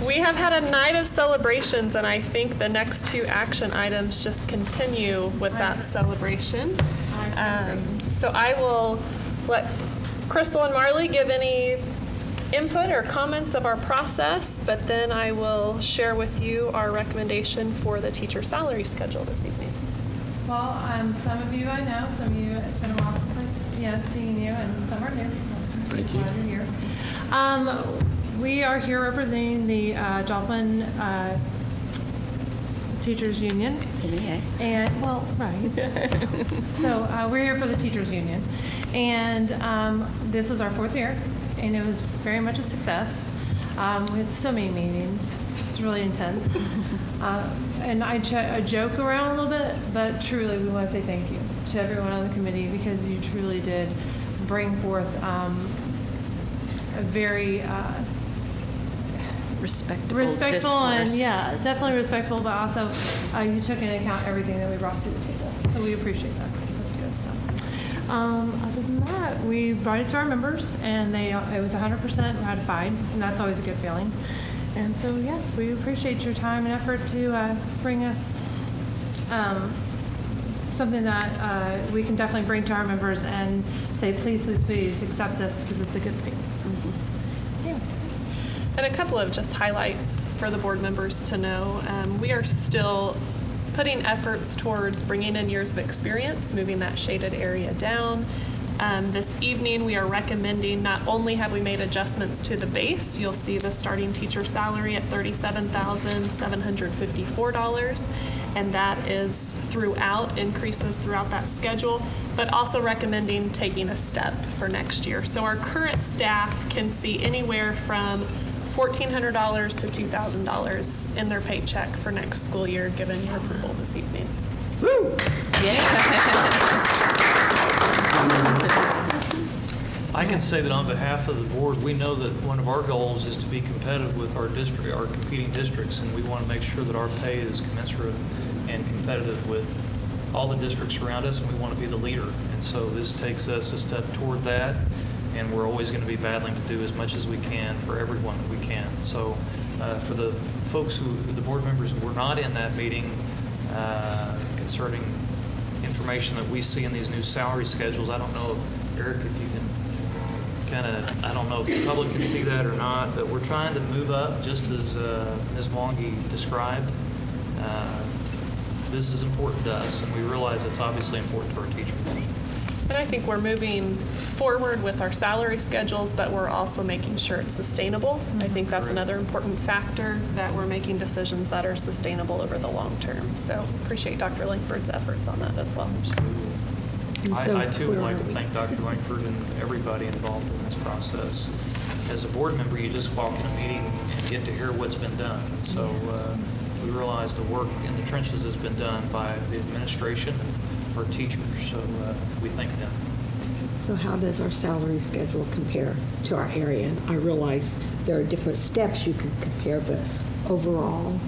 we have had a night of celebrations, and I think the next two action items just continue with that celebration. So I will let Crystal and Marley give any input or comments of our process, but then I will share with you our recommendation for the teacher salary schedule this evening. Well, some of you I know, some of you, it's been a while since I've seen you, and some are new. Thank you. Glad you're here. We are here representing the Joplin Teachers Union. And, well, right. So we're here for the Teachers Union. And this was our 4th year, and it was very much a success. We had so many meetings. It's really intense. And I joke around a little bit, but truly we want to say thank you to everyone on the committee, because you truly did bring forth a very respectful discourse. And definitely respectful, but also you took into account everything that we brought to the table. So we appreciate that. Other than that, we brought it to our members, and it was 100% ratified, and that's always a good feeling. And so, yes, we appreciate your time and effort to bring us something that we can definitely bring to our members and say, please, please, please accept this because it's a good thing. So, yeah. And a couple of just highlights for the board members to know. We are still putting efforts towards bringing in years of experience, moving that shaded area down. This evening, we are recommending, not only have we made adjustments to the base, you'll see the starting teacher salary at $37,754, and that is throughout, increases throughout that schedule, but also recommending taking a step for next year. So our current staff can see anywhere from $1,400 to $2,000 in their paycheck for next school year, given your approval this evening. Woo! I can say that on behalf of the board, we know that one of our goals is to be competitive with our district, our competing districts, and we want to make sure that our pay is commensurate and competitive with all the districts around us, and we want to be the leader. And so this takes us a step toward that, and we're always going to be battling to do as much as we can for everyone that we can. So for the folks the board members who were not in that meeting concerning information that we see in these new salary schedules, I don't know, Eric, if you can I don't know if the public can see that or not, but we're trying to move up just as Ms. Mwangi described. This is important to us, and we realize it's obviously important to our teachers. And I think we're moving forward with our salary schedules, but we're also making sure it's sustainable. I think that's another important factor, that we're making decisions that are sustainable over the long term. So appreciate Dr. Langford's efforts on that as well. I too would like to thank Dr. Langford and everybody involved in this process. As a board member, you just walk in a meeting and get to hear what's been done. So we realize the work in the trenches has been done by the administration and our teachers. So we thank them. So how does our salary schedule compare to our area? I realize there are different steps you can compare, but overall,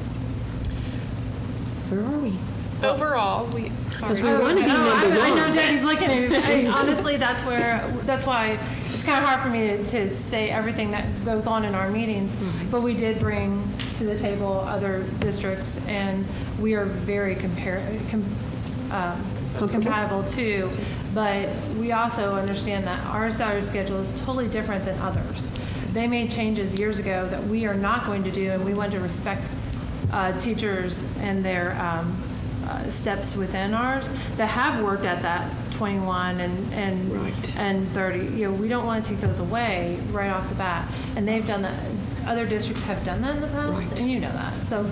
where are we? Overall, because we want to be number one. I know Debbie's looking at me. Honestly, that's why it's kind of hard for me to say everything that goes on in our meetings. Mm-hmm. But we did bring to the table other districts, and we are very compatible too. But we also understand that our salary schedule is totally different than others. They made changes years ago that we are not going to do, and we want to respect teachers and their steps within ours that have worked at that 21 and 30. We don't want to take those away right off the bat. And they've done that. Other districts have done that in the past, and you know that. So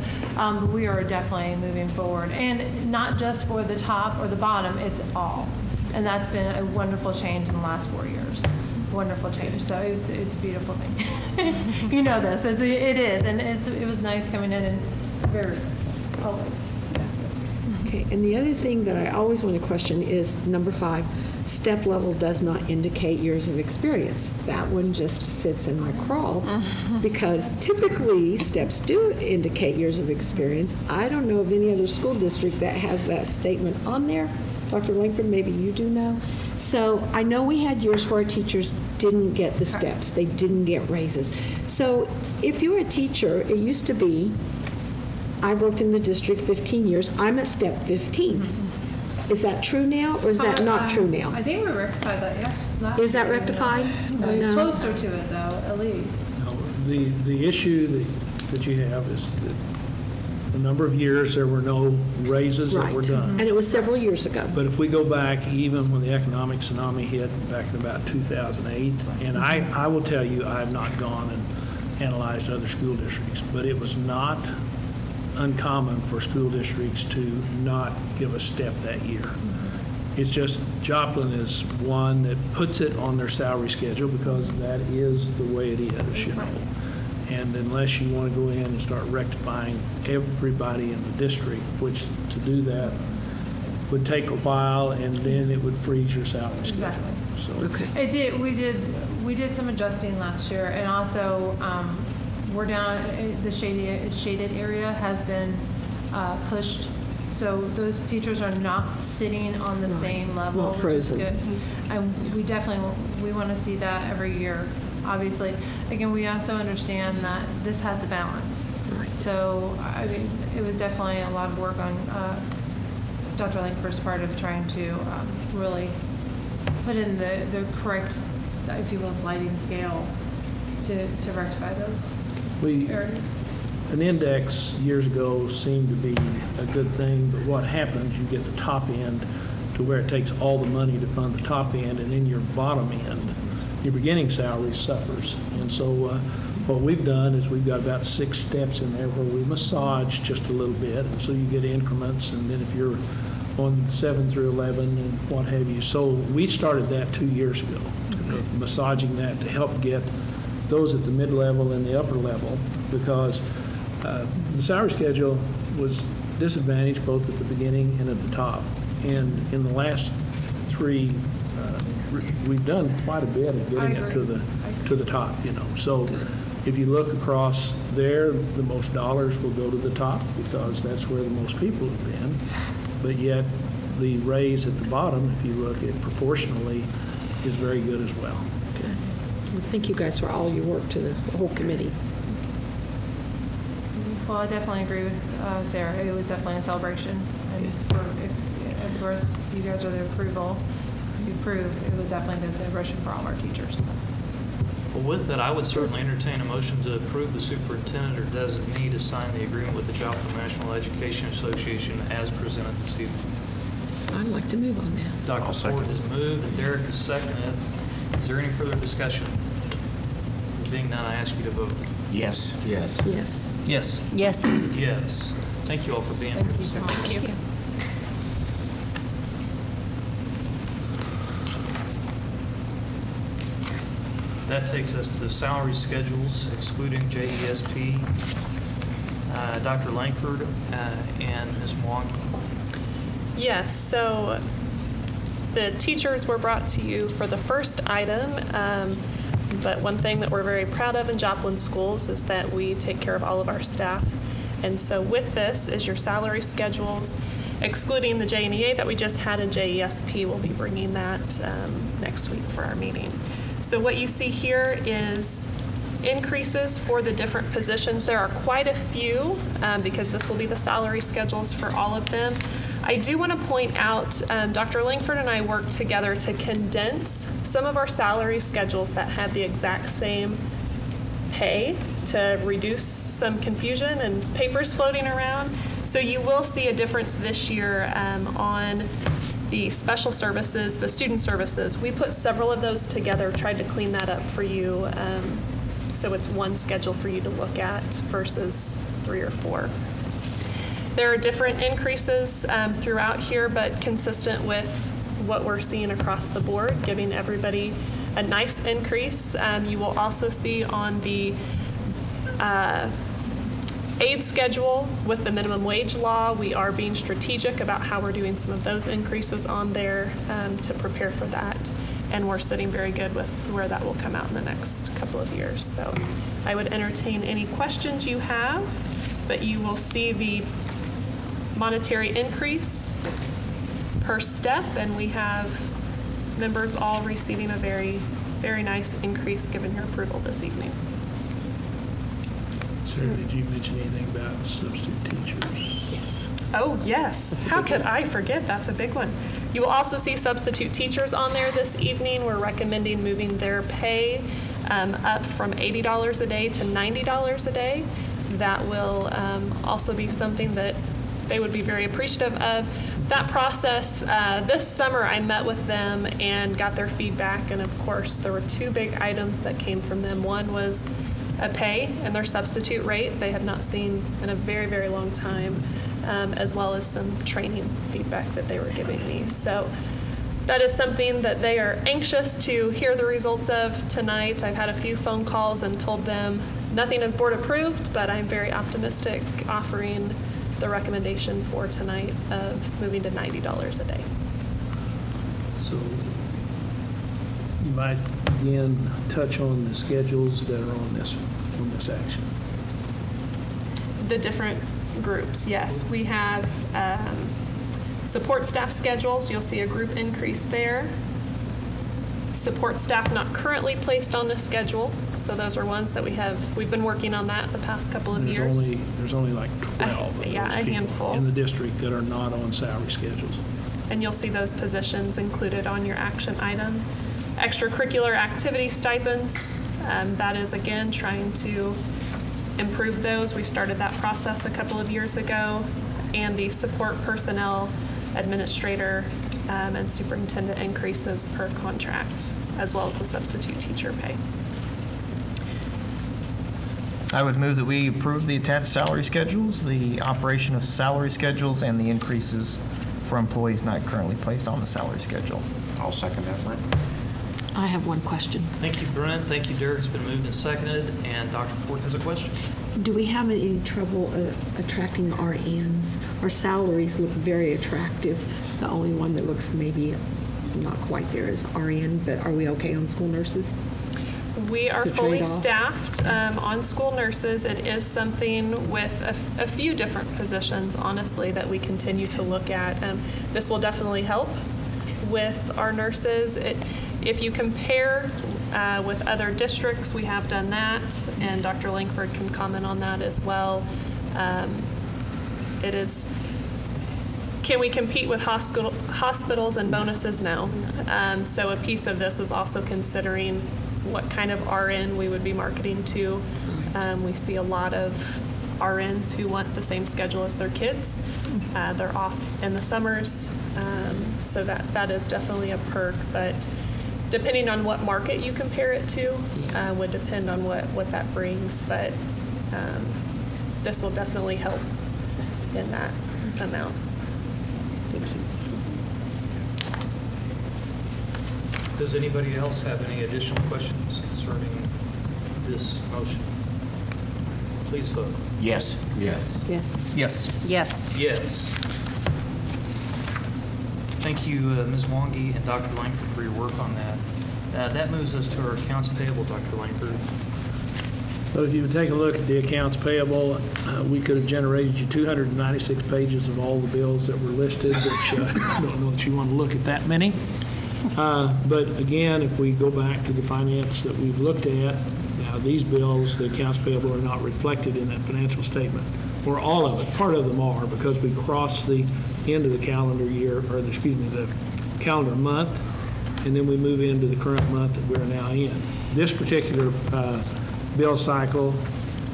we are definitely moving forward. And not just for the top or the bottom, it's all. And that's been a wonderful change in the last 4 years. Wonderful change. So it's a beautiful thing. You know this. It is. And it was nice coming in and very respectful, always. Okay, and the other thing that I always want to question is number 5, step level does not indicate years of experience. That one just sits in my crawl because typically steps do indicate years of experience. I don't know of any other school district that has that statement on there. Dr. Langford, maybe you do know. So I know we had years where our teachers didn't get the steps. They didn't get raises. So if you're a teacher, it used to be, I worked in the district 15 years. I'm at step 15. Mm-hmm. Is that true now, or is that not true now? I think we rectified that, yes. Is that rectified? It's closer to it, though, at least. No, the issue that you have is that a number of years there were no raises that were done. And it was several years ago. But if we go back, even when the economic tsunami hit back in about 2008, and I will tell you, I have not gone and analyzed other school districts, but it was not uncommon for school districts to not give a step that year. It's just Joplin is one that puts it on their salary schedule because that is the way it is, you know. And unless you want to go in and start rectifying everybody in the district, which to do that would take a while, and then it would freeze your salary schedule. Exactly. So. Okay. It did. We did some adjusting last year, and also we're down. The shaded area has been pushed, so those teachers are not sitting on the same level, not frozen. which is good. And we definitely want to see that every year obviously. Again, we also understand that this has the balance. So, I mean, it was definitely a lot of work on Dr. Langford's part of trying to really put in the correct, if you will, sliding scale to rectify those areas. An index years ago seemed to be a good thing, but what happens, you get the top end to where it takes all the money to fund the top end, and then your bottom end, your beginning salary suffers. And so what we've done is we've got about 6 steps in there where we massage just a little bit, and so you get increments, and then if you're on 7 through 11 and what have you. So we started that 2 years ago, massaging that to help get those at the mid-level and the upper level, because the salary schedule was disadvantaged both at the beginning and at the top. And in the last 3, we've done quite a bit of getting it to the top, you know. So if you look across there, the most dollars will go to the top because that's where the most people have been. But yet the raise at the bottom, if you look at proportionally, is very good as well. Okay. Well, thank you guys for all your work to the whole committee. Well, I definitely agree with Sarah. It was definitely a celebration. And if, of course, you guys are the approval, you approve, it was definitely a celebration for all of our teachers. Well, with that, I would certainly entertain a motion to approve the superintendent or designee to sign the agreement with the Joplin National Education Association as presented this evening. I'd like to move on that. Dr. Ford has moved and Derek has seconded. Is there any further discussion? There being none, I ask you to vote. Yes. Yes. Yes. Yes. Yes. Thank you all for being here. Thank you. That takes us to the salary schedules, excluding JESP. Dr. Langford and Ms. Mwangi. Yes, so the teachers were brought to you for the first item, but one thing that we're very proud of in Joplin schools is that we take care of all of our staff. And so with this is your salary schedules, excluding the JNEA that we just had in JESP. We'll be bringing that next week for our meeting. So what you see here is increases for the different positions. There are quite a few because this will be the salary schedules for all of them. I do want to point out, Dr. Langford and I worked together to condense some of our salary schedules that had the exact same pay to reduce some confusion and papers floating around. So you will see a difference this year on the special services, the student services. We put several of those together, tried to clean that up for you, so it's one schedule for you to look at versus 3 or 4. There are different increases throughout here, but consistent with what we're seeing across the board, giving everybody a nice increase. You will also see on the aid schedule with the minimum wage law, we are being strategic about how we're doing some of those increases on there to prepare for that. And we're sitting very good with where that will come out in the next couple of years. So I would entertain any questions you have, but you will see the monetary increase per step, and we have members all receiving a very, very nice increase given your approval this evening. Sarah, did you mention anything about substitute teachers? Yes. Oh, yes. How could I forget? That's a big one. You will also see substitute teachers on there this evening. We're recommending moving their pay up from $80 a day to $90 a day. That will also be something that they would be very appreciative of. That process, this summer I met with them and got their feedback, and of course there were 2 big items that came from them. One was a pay and their substitute rate they have not seen in a very, very long time, as well as some training feedback that they were giving me. So that is something that they are anxious to hear the results of tonight. I've had a few phone calls and told them nothing is board approved, but I'm very optimistic offering the recommendation for tonight of moving to $90 a day. So you might again touch on the schedules that are on this action. The different groups, yes. We have support staff schedules. You'll see a group increase there. Support staff not currently placed on the schedule, so those are ones that we've been working on that the past couple of years. There's only like 12 of Yeah, those a people handful. in the district that are not on salary schedules. And you'll see those positions included on your action item. Extracurricular activity stipends, that is again trying to improve those. We started that process a couple of years ago. And the support personnel administrator and superintendent increases per contract, as well as the substitute teacher pay. I would move that we approve the attached salary schedules, the operation of salary schedules, and the increases for employees not currently placed on the salary schedule. I'll second that, Brent. I have one question. Thank you, Brent. Thank you, Derek. It's been moved and seconded, and Dr. Ford has a question. Do we have any trouble attracting RNs? Our salaries look very attractive. The only one that looks maybe not quite there is RN, but are we okay on school nurses? We are It's a fully trade-off. staffed on school nurses. It is something with a few different positions, honestly, that we continue to look at. This will definitely help with our nurses. If you compare with other districts, we have done that, and Dr. Langford can comment on that as well. Can we compete with hospitals and bonuses? No. So a piece of this is also considering what kind of RN we would be marketing to. We see a lot of RNs who want the same schedule as their kids. They're off in the summers, so that is definitely a perk, but depending on what market you compare it to would depend on what that brings, but this will definitely help in that amount. Thank you. Does anybody else have any additional questions concerning this motion? Please vote. Yes. Yes. Yes. Yes. Yes. Thank you, Ms. Wangi and Dr. Langford, for your work on that. That moves us to our accounts payable, Dr. Langford. So if you would take a look at the accounts payable, we could have generated you 296 pages of all the bills that were listed, which I don't know that you want to look at that many. But again, if we go back to the finance that we've looked at, now these bills, the accounts payable, are not reflected in that financial statement, or all of it. Part of them are, because we crossed the end of the calendar year, or the calendar month, and then we move into the current month that we're now in. This particular bill cycle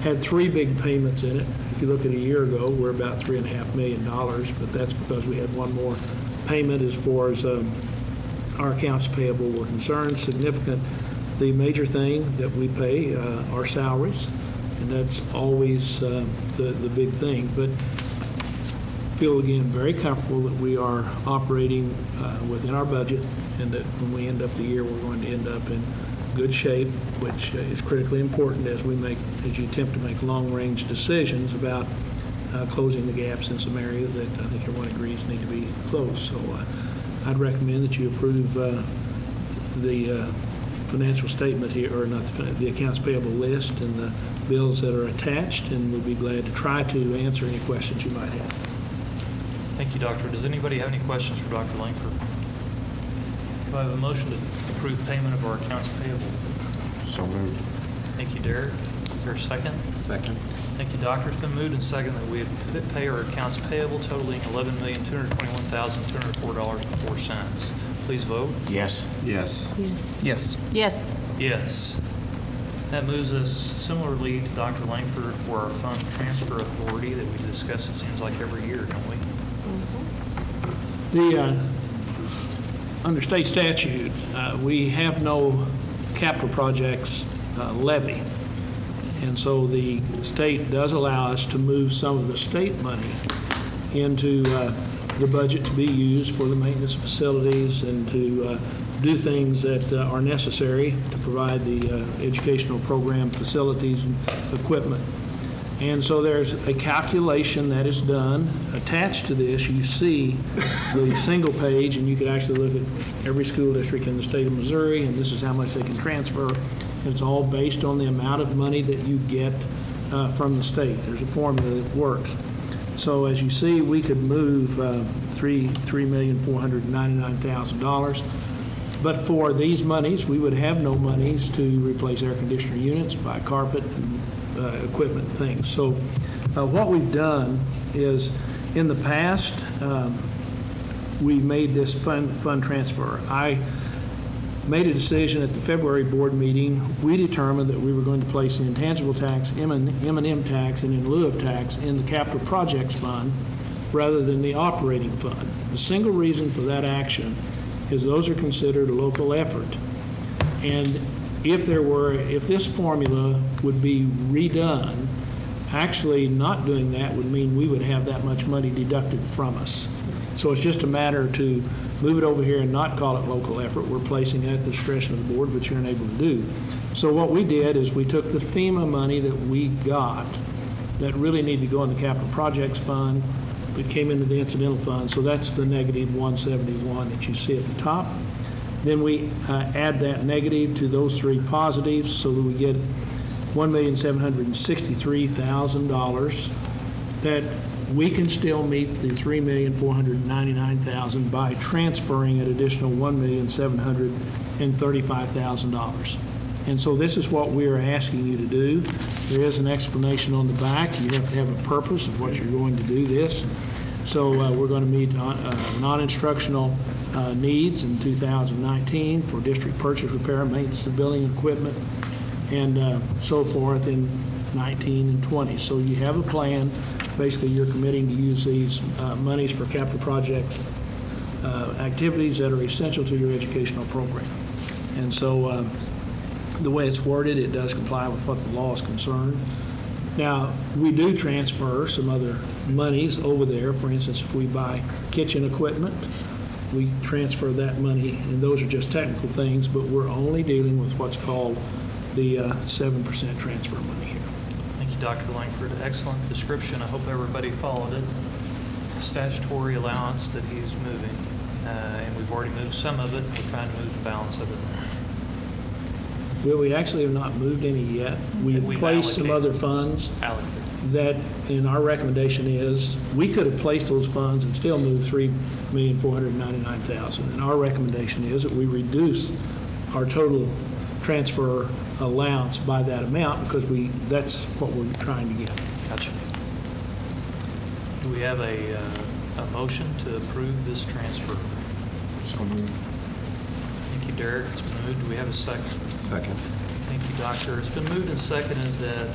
had 3 big payments in it. If you look at a year ago, we're about $3.5 million, but that's because we had one more payment as far as our accounts payable were concerned. Significant. The major thing that we pay are salaries, and that's always the big thing. But feel, again, very comfortable that we are operating within our budget, and that when we end up the year, we're going to end up in good shape, which is critically important as you attempt to make long-range decisions about closing the gaps in some areas that I think everyone agrees need to be closed. So I'd recommend that you approve the financial statement here, or not the accounts payable list, and the bills that are attached, and we'll be glad to try to answer any questions you might have. Thank you, Doctor. Does anybody have any questions for Dr. Langford? Do I have a motion to approve payment of our accounts payable? So moved. Thank you, Derek. Is there a second? Second. Thank you, Doctor. It's been moved and seconded that we pay our accounts payable totaling $11,221,204.04. Please vote. Yes. Yes. Yes. Yes. Yes. Yes. That moves us similarly to Dr. Langford for our fund transfer authority that we discuss, it seems like, every year, don't we? Under state statute, we have no capital projects levy. And so the state does allow us to move some of the state money into the budget to be used for the maintenance of facilities and to do things that are necessary to provide the educational program facilities and equipment. And so there's a calculation that is done. Attached to this, you see the single page, and you could actually look at every school district in the state of Missouri, and this is how much they can transfer. It's all based on the amount of money that you get from the state. There's a formula that works. So as you see, we could move $3,499,000. But for these monies, we would have no monies to replace air conditioner units, buy carpet, and equipment and things. So what we've done is, in the past, we made this fund transfer. I made a decision at the February board meeting. We determined that we were going to place the intangible tax, M&M tax, and in lieu of tax in the capital projects fund rather than the operating fund. The single reason for that action is those are considered a local effort. And if this formula would be redone, actually not doing that would mean we would have that much money deducted from us. So it's just a matter to move it over here and not call it local effort. We're placing it at the discretion of the board, which you're unable to do. So what we did is we took the FEMA money that we got that really needed to go in the capital projects fund. It came into the incidental fund, so that's the negative 171 that you see at the top. Then we add that negative to those three positives so that we get $1,763,000 that we can still meet the $3,499,000 by transferring an additional $1,735,000. And so this is what we are asking you to do. There is an explanation on the back. You have to have a purpose of what you're going to do this. So we're going to meet non-instructional needs in 2019 for district purchase, repair, maintenance of building equipment, and so forth in 19 and 20. So you have a plan. Basically, you're committing to use these monies for capital project activities that are essential to your educational program. And so the way it's worded, it does comply with what the law is concerned. Now, we do transfer some other monies over there. For instance, if we buy kitchen equipment, we transfer that money, and those are just technical things, but we're only dealing with what's called the 7% transfer money here. Thank you, Dr. Langford. Excellent description. I hope everybody followed it. Statutory allowance that he's moving, and we've already moved some of it. We're trying to move the balance of it. Well, we actually have not moved any yet. We've placed some other funds that, and our recommendation is, we could have placed those funds and still moved $3,499,000. And our recommendation is that we reduce our total transfer allowance by that amount because that's what we're trying to get. Gotcha. Do we have a motion to approve this transfer? So moved. Thank you, Derek. It's been moved. Do we have a second? Second. Thank you, Doctor. It's been moved and seconded that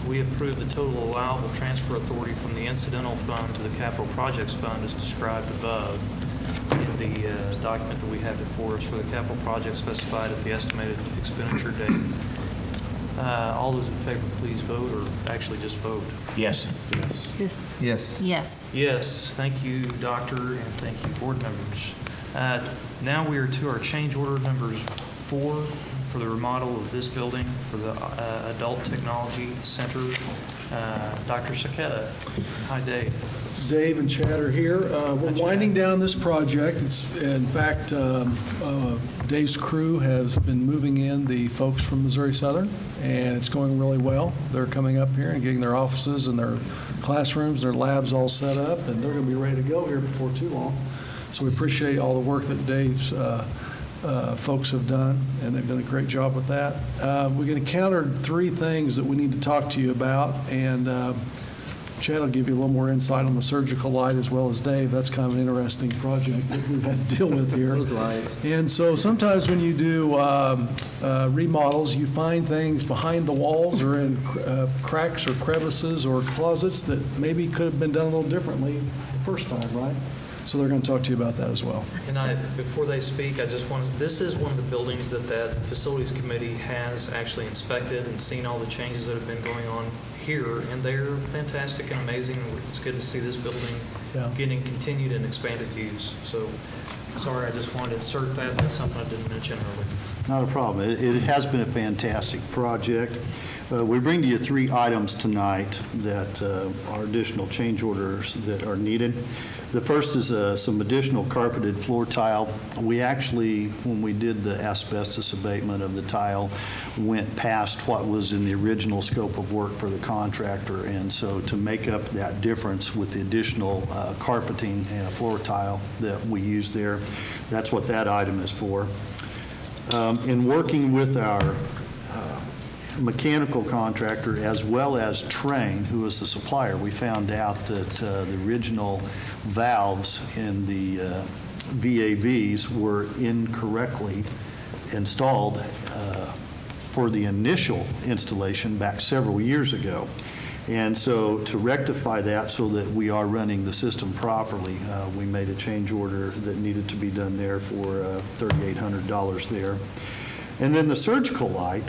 we approve the total allowable transfer authority from the incidental fund to the capital projects fund as described above in the document that we have before us for the capital project specified at the estimated expenditure date. All those in favor, please vote, or actually just vote. Yes. Yes. Yes. Yes. Yes. Thank you, Doctor, and thank you, board members. Now we are to our change order numbers 4 for the remodel of this building for the Adult Technology Center. Dr. Saketa. Hi, Dave. Dave and Chad are here. We're winding down this project. In fact, Dave's crew has been moving in the folks from Missouri Southern, and it's going really well. They're coming up here and getting their offices and their classrooms, their labs all set up, and they're going to be ready to go here before too long. So we appreciate all the work that Dave's folks have done, and they've done a great job with that. We encountered 3 things that we need to talk to you about, and Chad will give you a little more insight on the surgical light as well as Dave. That's kind of an interesting project that we've had to deal with here. Those lights. And so sometimes when you do remodels, you find things behind the walls or in cracks or crevices or closets that maybe could have been done a little differently the first time, right? So they're going to talk to you about that as well. And before they speak, I just want to, this is one of the buildings that facilities committee has actually inspected and seen all the changes that have been going on here, and they're fantastic and amazing. It's good to see this building getting continued and expanded use. So, sorry, I just wanted to insert that. That's something I didn't mention earlier. Not a problem. It has been a fantastic project. We bring to you 3 items tonight that are additional change orders that are needed. The first is some additional carpeted floor tile. We actually, when we did the asbestos abatement of the tile, went past what was in the original scope of work for the contractor, and so to make up that difference with the additional carpeting and a floor tile that we use there, that's what that item is for. In working with our mechanical contractor as well as Train, who was the supplier, we found out that the original valves in the VAVs were incorrectly installed for the initial installation back several years ago. And so to rectify that so that we are running the system properly, we made a change order that needed to be done there for $3,800 there. And then the surgical light,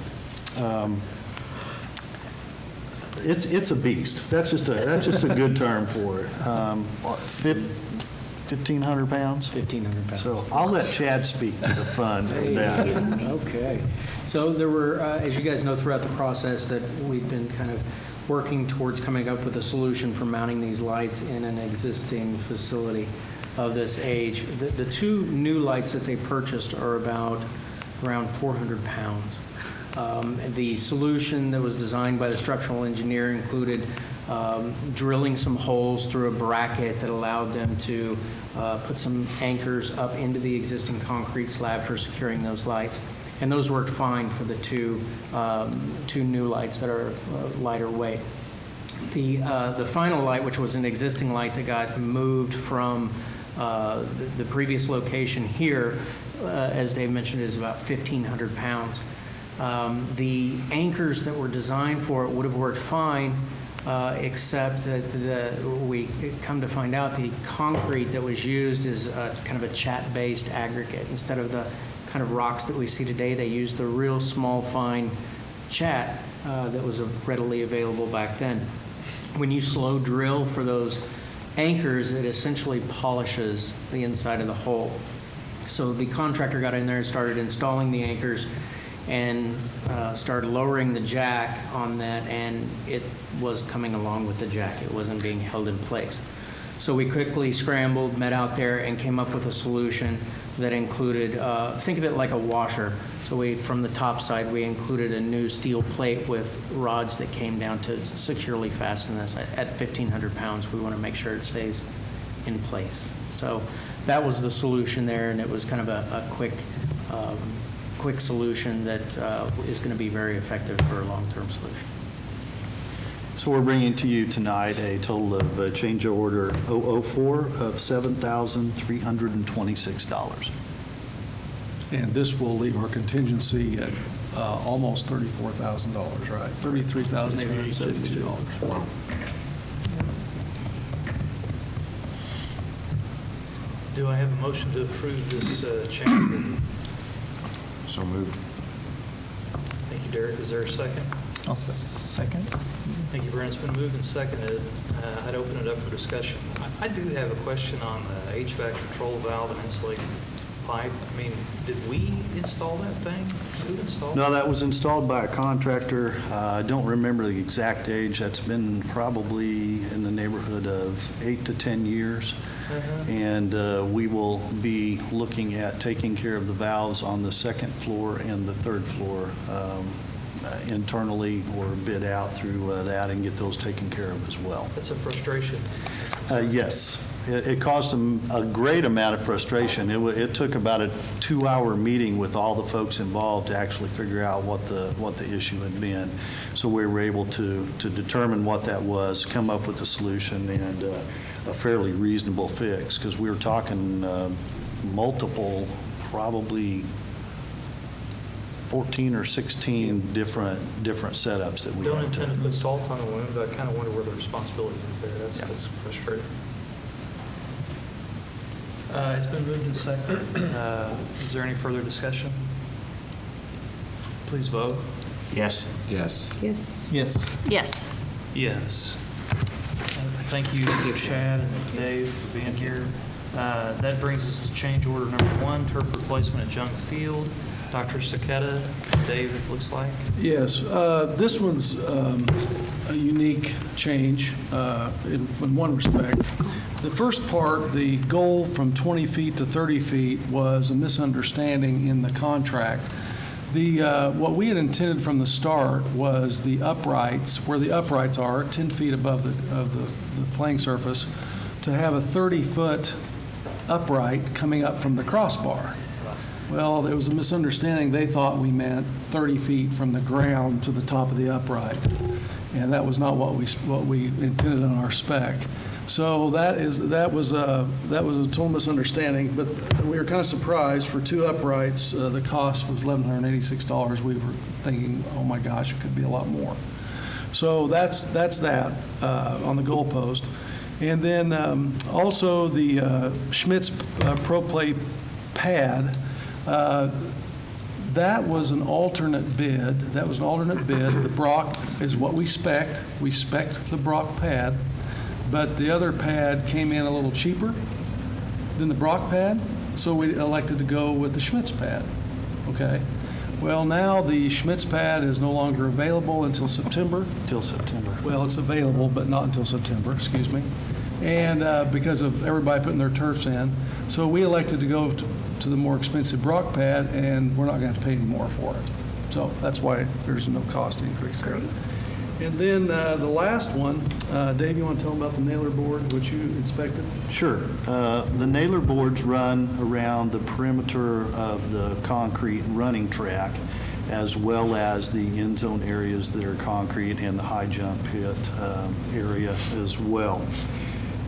it's a beast. That's just a good term for it. 1,500 pounds? 1,500 pounds. So I'll let Chad speak to the fun of that. Okay. So there were, as you guys know, throughout the process that we've been kind of working towards coming up with a solution for mounting these lights in an existing facility of this age. The two new lights that they purchased are around 400 pounds. The solution that was designed by the structural engineer included drilling some holes through a bracket that allowed them to put some anchors up into the existing concrete slab for securing those lights. And those worked fine for the two new lights that are lighter weight. The final light, which was an existing light that got moved from the previous location here, as Dave mentioned, is about 1,500 pounds. The anchors that were designed for it would have worked fine, except that we come to find out the concrete that was used is kind of a chat-based aggregate. Instead of the kind of rocks that we see today, they used the real small, fine chat that was readily available back then. When you slow drill for those anchors, it essentially polishes the inside of the hole. So the contractor got in there and started installing the anchors and started lowering the jack on that, and it was coming along with the jack. It wasn't being held in place. So we quickly scrambled, met out there, and came up with a solution that included, think of it like a washer. So from the top side, we included a new steel plate with rods that came down to securely fasten this. At 1,500 pounds, we want to make sure it stays in place. So that was the solution there, and it was kind of a quick solution that is going to be very effective for a long-term solution. So we're bringing to you tonight a total of change order 004 of $7,326. And this will leave our contingency at almost $34,000, right? $33,872. Do I have a motion to approve this change order? So moved. Thank you, Derek. Is there a second? I'll second. Thank you, Brent. It's been moved and seconded. I'd open it up for discussion. I do have a question on the HVAC control valve and insulated pipe. I mean, did we install that thing? Who installed it? No, that was installed by a contractor. I don't remember the exact age. That's been probably in the neighborhood of 8 to 10 years. And we will be looking at taking care of the valves on the second floor and the third floor internally, or bid out through that and get those taken care of as well. That's a frustration. Yes. It caused them a great amount of frustration. It took about a 2-hour meeting with all the folks involved to actually figure out what the issue had been. So we were able to determine what that was, come up with a solution, and a fairly reasonable fix, because we were talking multiple, probably 14 or 16 different setups that we Don't had intend to put salt on the wound, but I kind of wonder where the responsibility is there. That's frustrating. It's been moved and seconded. Is there any further discussion? Please vote. Yes. Yes. Yes. Yes. Yes. Thank you to Chad and Dave for being here. That brings us to change order number 1, turf replacement at Jung Field. Dr. Saketa, Dave, it looks like. Yes, this one's a unique change in one respect. The first part, the goal from 20 feet to 30 feet, was a misunderstanding in the contract. What we had intended from the start was the uprights, where the uprights are, 10 feet above the playing surface, to have a 30-foot upright coming up from the crossbar. Well, there was a misunderstanding. They thought we meant 30 feet from the ground to the top of the upright, and that was not what we intended on our spec. So that was a total misunderstanding. But we were kind of surprised. For 2 uprights, the cost was $1,186. We were thinking, oh my gosh, it could be a lot more. So that's that on the goalpost. And then also the Schmitz Pro Play pad, that was an alternate bid. The Brock is what we spec'd. We spec'd the Brock pad, but the other pad came in a little cheaper than the Brock pad, so we elected to go with the Schmitz pad. Okay. Well, now the Schmitz pad is no longer available until September. Till September. Well, it's available, but not until September, excuse me. And because of everybody putting their turfs in. So we elected to go to the more expensive Brock pad, and we're not going to have to pay any more for it. So that's why there's no cost increase there. And then the last one, Dave, you want to tell them about the nailer board, which you inspected? Sure. The nailer boards run around the perimeter of the concrete running track, as well as the end zone areas that are concrete and the high jump pit area as well.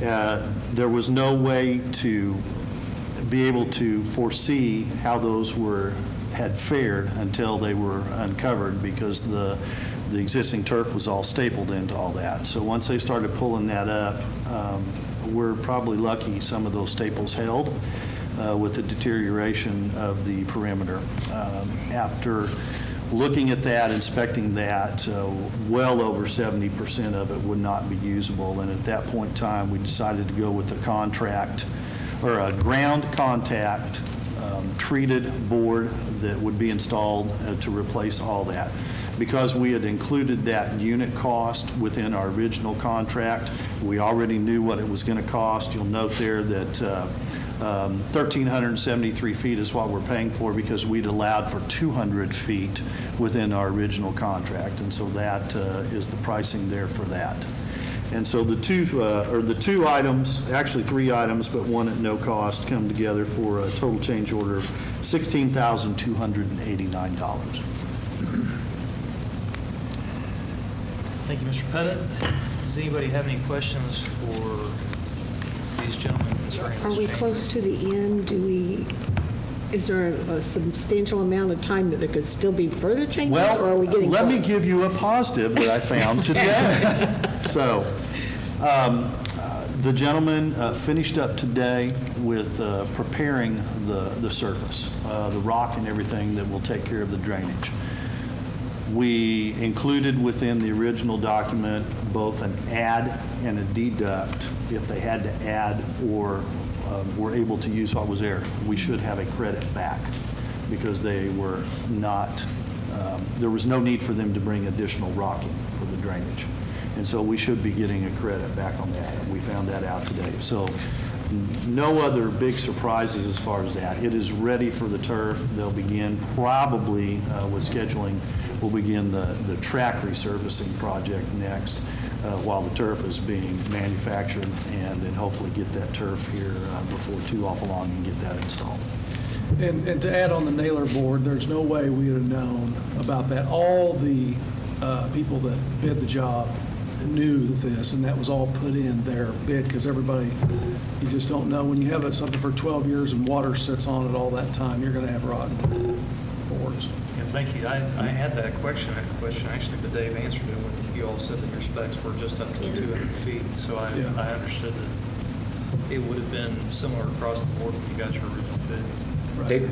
There was no way to be able to foresee how those had fared until they were uncovered, because the existing turf was all stapled into all that. So once they started pulling that up, we're probably lucky some of those staples held with the deterioration of the perimeter. After looking at that, inspecting that, well over 70% of it would not be usable. And at that point in time, we decided to go with a contract or a ground contact treated board that would be installed to replace all that. Because we had included that unit cost within our original contract, we already knew what it was going to cost. You'll note there that 1,373 feet is what we're paying for, because we'd allowed for 200 feet within our original contract. And so that is the pricing there for that. And so the two items, actually 3 items, but one at no cost, come together for a total change order of $16,289. Thank you, Mr. Pettit. Does anybody have any questions for these gentlemen concerning this Are we change? close to the end? Is there a substantial amount of time that there could still be further changes, or are we getting let close? me give you a positive that I found today. So, the gentleman finished up today with preparing the surface, the rock and everything that will take care of the drainage. We included within the original document both an add and a deduct if they had to add or were able to use what was there. We should have a credit back because they were not, there was no need for them to bring additional rocking for the drainage. And so we should be getting a credit back on that. We found that out today. So no other big surprises as far as that. It is ready for the turf. They'll begin probably with scheduling. We'll begin the track resurfacing project next while the turf is being manufactured, and then hopefully get that turf here before too awful long and get that installed. And to add on the nailer board, there's no way we would have known about that. All the people that bid the job knew this, and that was all put in their bid, because everybody, you just don't know. When you have something for 12 years and water sits on it all that time, you're going to have rotten boards. Yeah, thank you. I had that question actually, but Dave answered it when you all said that your specs were just up to 200 feet. So I understood that it would have been similar across the board when you got your original bid.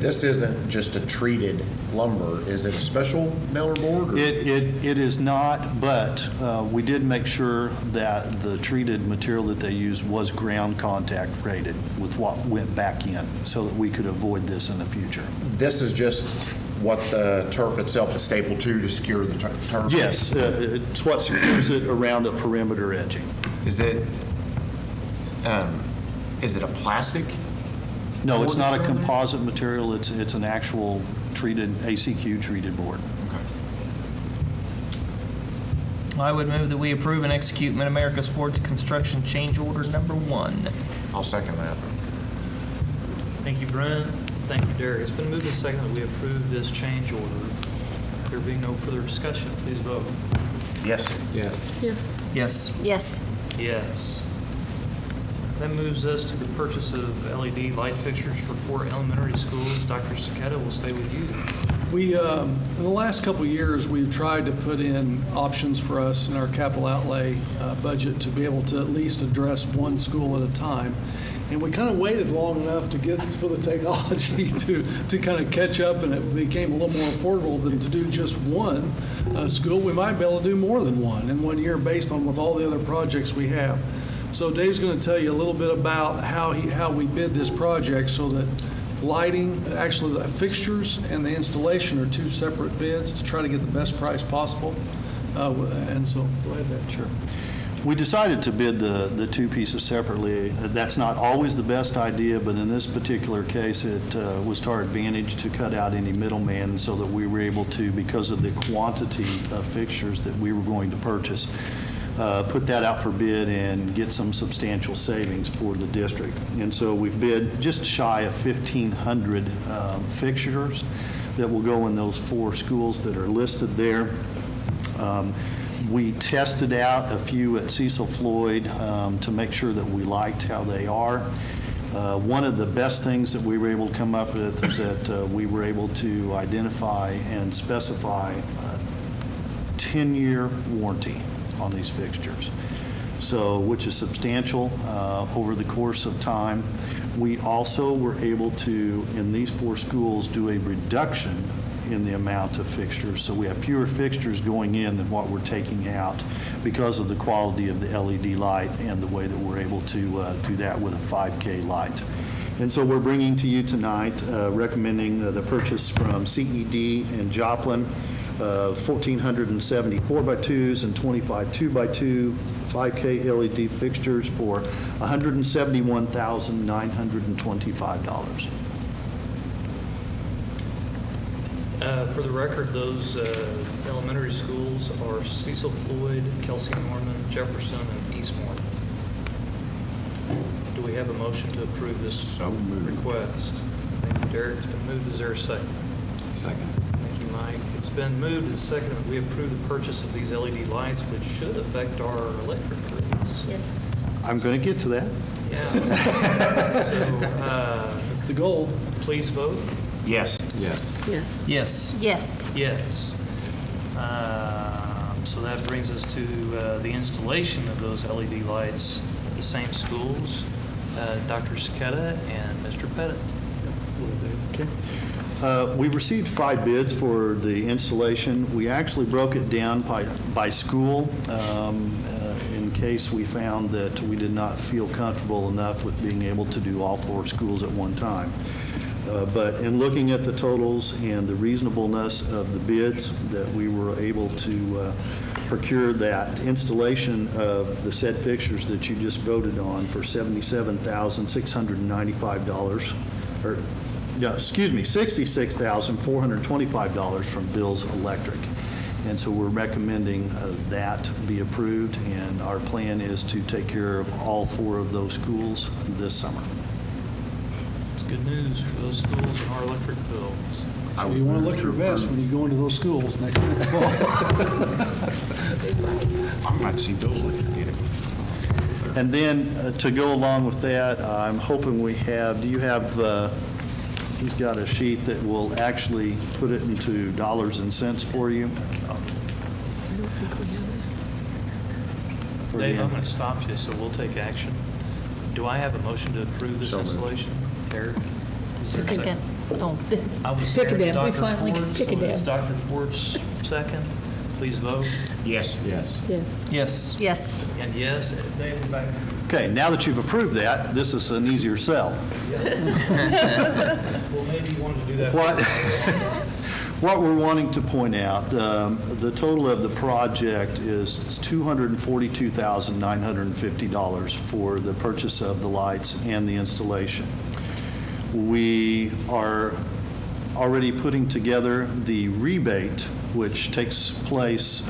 This isn't just a treated lumber. Is it a special nailer board? Or? It is not, but we did make sure that the treated material that they used was ground contact rated with what went back in, so that we could avoid this in the future. This is just what the turf itself is stapled to secure the turf? Yes, it's what secures it around the perimeter edging. Is it a plastic? No, it's not a composite material. It's an actual treated, ACQ treated board. Okay. I would move that we approve and execute Mid-America Sports Construction Change Order number 1. I'll second that. Thank you, Brent. Thank you, Derek. It's been moved and seconded that we approve this change order. There being no further discussion, please vote. Yes. Yes. Yes. Yes. Yes. Yes. That moves us to the purchase of LED light fixtures for 4 elementary schools. Dr. Saketa will stay with you. We, in the last couple of years, we've tried to put in options for us in our capital outlay budget to be able to at least address one school at a time. And we kind of waited long enough to get for the technology to kind of catch up, and it became a little more affordable than to do just one school. We might be able to do more than one in 1 year based on with all the other projects we have. So Dave's going to tell you a little bit about how we bid this project so that lighting, actually the fixtures and the installation are 2 separate bids to try to get the best price possible. And so, go ahead, Dave. Sure. We decided to bid the 2 pieces separately. That's not always the best idea, but in this particular case, it was to our advantage to cut out any middleman so that we were able to, because of the quantity of fixtures that we were going to purchase, put that out for bid and get some substantial savings for the district. And so we bid just shy of 1,500 fixtures that will go in those 4 schools that are listed there. We tested out a few at Cecil, Floyd to make sure that we liked how they are. One of the best things that we were able to come up with is that we were able to identify and specify a 10-year warranty on these fixtures, so which is substantial over the course of time. We also were able to, in these 4 schools, do a reduction in the amount of fixtures. So we have fewer fixtures going in than what we're taking out because of the quality of the LED light and the way that we're able to do that with a 5K light. And so we're bringing to you tonight, recommending the purchase from CED and Joplin, 1,470 4x2s and 25 2x2 5K LED fixtures for $171,925. For the record, those elementary schools are Cecil, Floyd, Kelsey, Norman, Jefferson, and Eastmore. Do we have a motion to approve this request? Thank you, Derek. It's been moved. Is there a second? Second. Thank you, Mike. It's been moved and seconded that we approve the purchase of these LED lights, which should affect our electric rates. Yes. I'm going to get to that. Yeah. So, That's the goal. Please vote. Yes. Yes. Yes. Yes. Yes. Yes. So that brings us to the installation of those LED lights at the same schools. Dr. Saketa and Mr. Pettit. Okay. We received 5 bids for the installation. We actually broke it down by school in case we found that we did not feel comfortable enough with being able to do all 4 schools at one time. But in looking at the totals and the reasonableness of the bids, that we were able to procure that installation of the said fixtures that you just voted on for $67,695, or $66,425 from Bill's Electric. And so we're recommending that be approved, and our plan is to take care of all 4 of those schools this summer. Good news for those schools and our electric bills. So you want to look your best when you go into those schools next fall. I might see Bill's Electric get it. And then to go along with that, I'm hoping we have, do you have, he's got a sheet that will actually put it into dollars and cents for you? Dave, I'm going to stop you, so we'll take action. Do I have a motion to approve this installation? Eric? Is there a second? I was Pick a staring at dab. We Dr. finally Ford, pick a so it's dab. Dr. Ford's second. Please vote. Yes. Yes. Yes. Yes. Yes. And yes, Dave, we're back. Okay, now that you've approved that, this is an easier sell. Well, maybe you wanted to do that. What we're wanting to point out, the total of the project is $242,950 for the purchase of the lights and the installation. We are already putting together the rebate, which takes place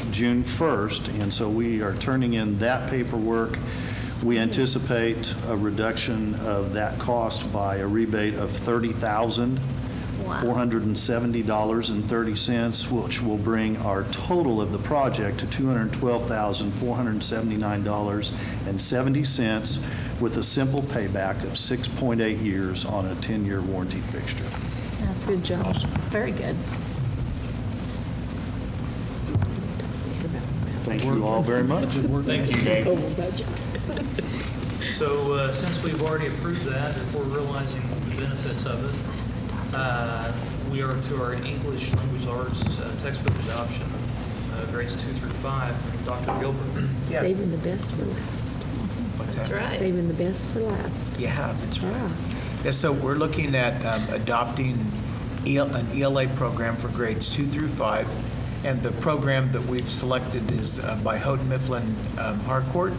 June 1st, and so we are turning in that paperwork We anticipate a reduction of that cost by a rebate of $30,470.30, which will bring our total of the project to $212,479.70, with a simple payback of 6.8 years on a 10-year warranty fixture. That's good job. Very good. Thank you all very much. Thank you, Dave. Over budget. So since we've already approved that, if we're realizing the benefits of it, we are to our English language arts textbook adoption, grades 2 through 5. Dr. Gilbert. Saving the best for last. What's that? That's right. Saving the best for last. Yeah, that's right. Yeah. Yeah, so we're looking at adopting an ELA program for grades 2 through 5, and the program that we've selected is by Houghton Mifflin Harcourt,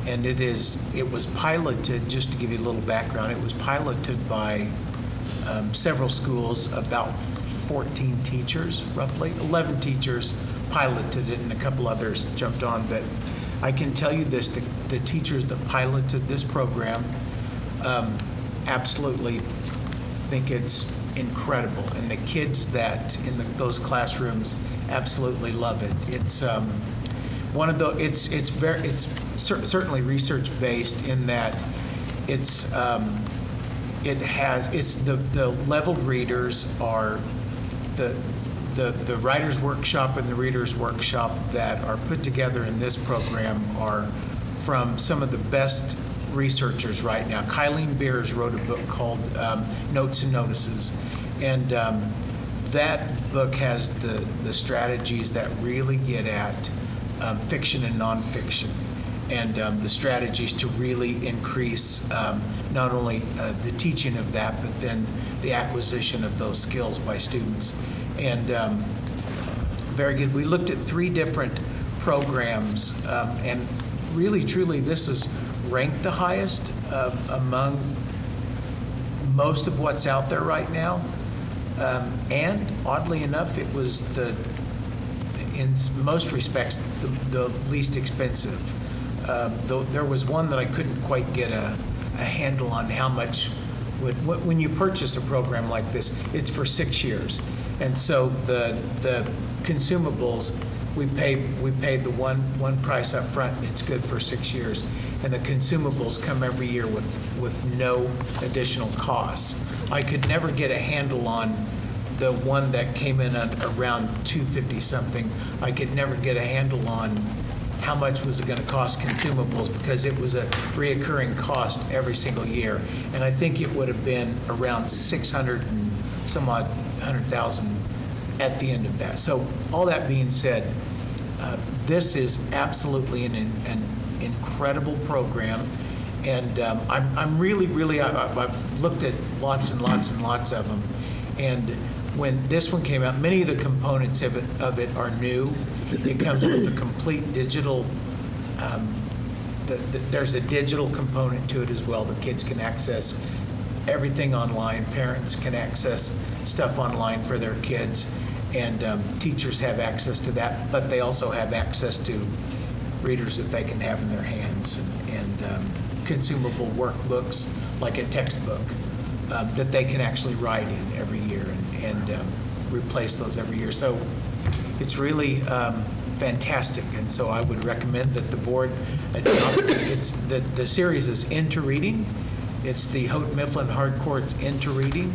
and it was piloted, just to give you a little background, it was piloted by several schools, about 14 teachers, roughly. 11 teachers piloted it, and a couple others jumped on, but I can tell you this, the teachers that piloted this program absolutely think it's incredible, and the kids that in those classrooms absolutely love it. It's one of the it's certainly research based in that the leveled readers are the writer's workshop and the reader's workshop that are put together in this program are from some of the best researchers right now. Kylene Beers wrote a book called Notes and Notices, and that book has the strategies that really get at fiction and nonfiction, and the strategies to really increase not only the teaching of that, but then the acquisition of those skills by students. And very good. We looked at 3 different programs, and really, truly, this is ranked the highest among most of what's out there right now. And oddly enough, it was in most respects, the least expensive. Though there was one that I couldn't quite get a handle on how much when you purchase a program like this, it's for 6 years. And so the consumables, we paid the one price up front, and it's good for 6 years. And the consumables come every year with no additional costs. I could never get a handle on the one that came in at around $250 something. I could never get a handle on how much was it going to cost consumables, because it was a reoccurring cost every single year. And I think it would have been around 600 and some odd 100,000 at the end of that. So all that being said, this is absolutely an incredible program. And I'm really, I've looked at lots and lots and lots of them. And when this one came out, many of the components of it are new. It comes with a complete digital, there's a digital component to it as well. The kids can access everything online. Parents can access stuff online for their kids. And teachers have access to that, but they also have access to readers that they can have in their hands, and consumable workbooks, like a textbook, that they can actually write in every year and replace those every year. So it's really fantastic, and so I would recommend that the board adopt it. The series is Into Reading. It's the Houghton Mifflin Harcourt's Into Reading,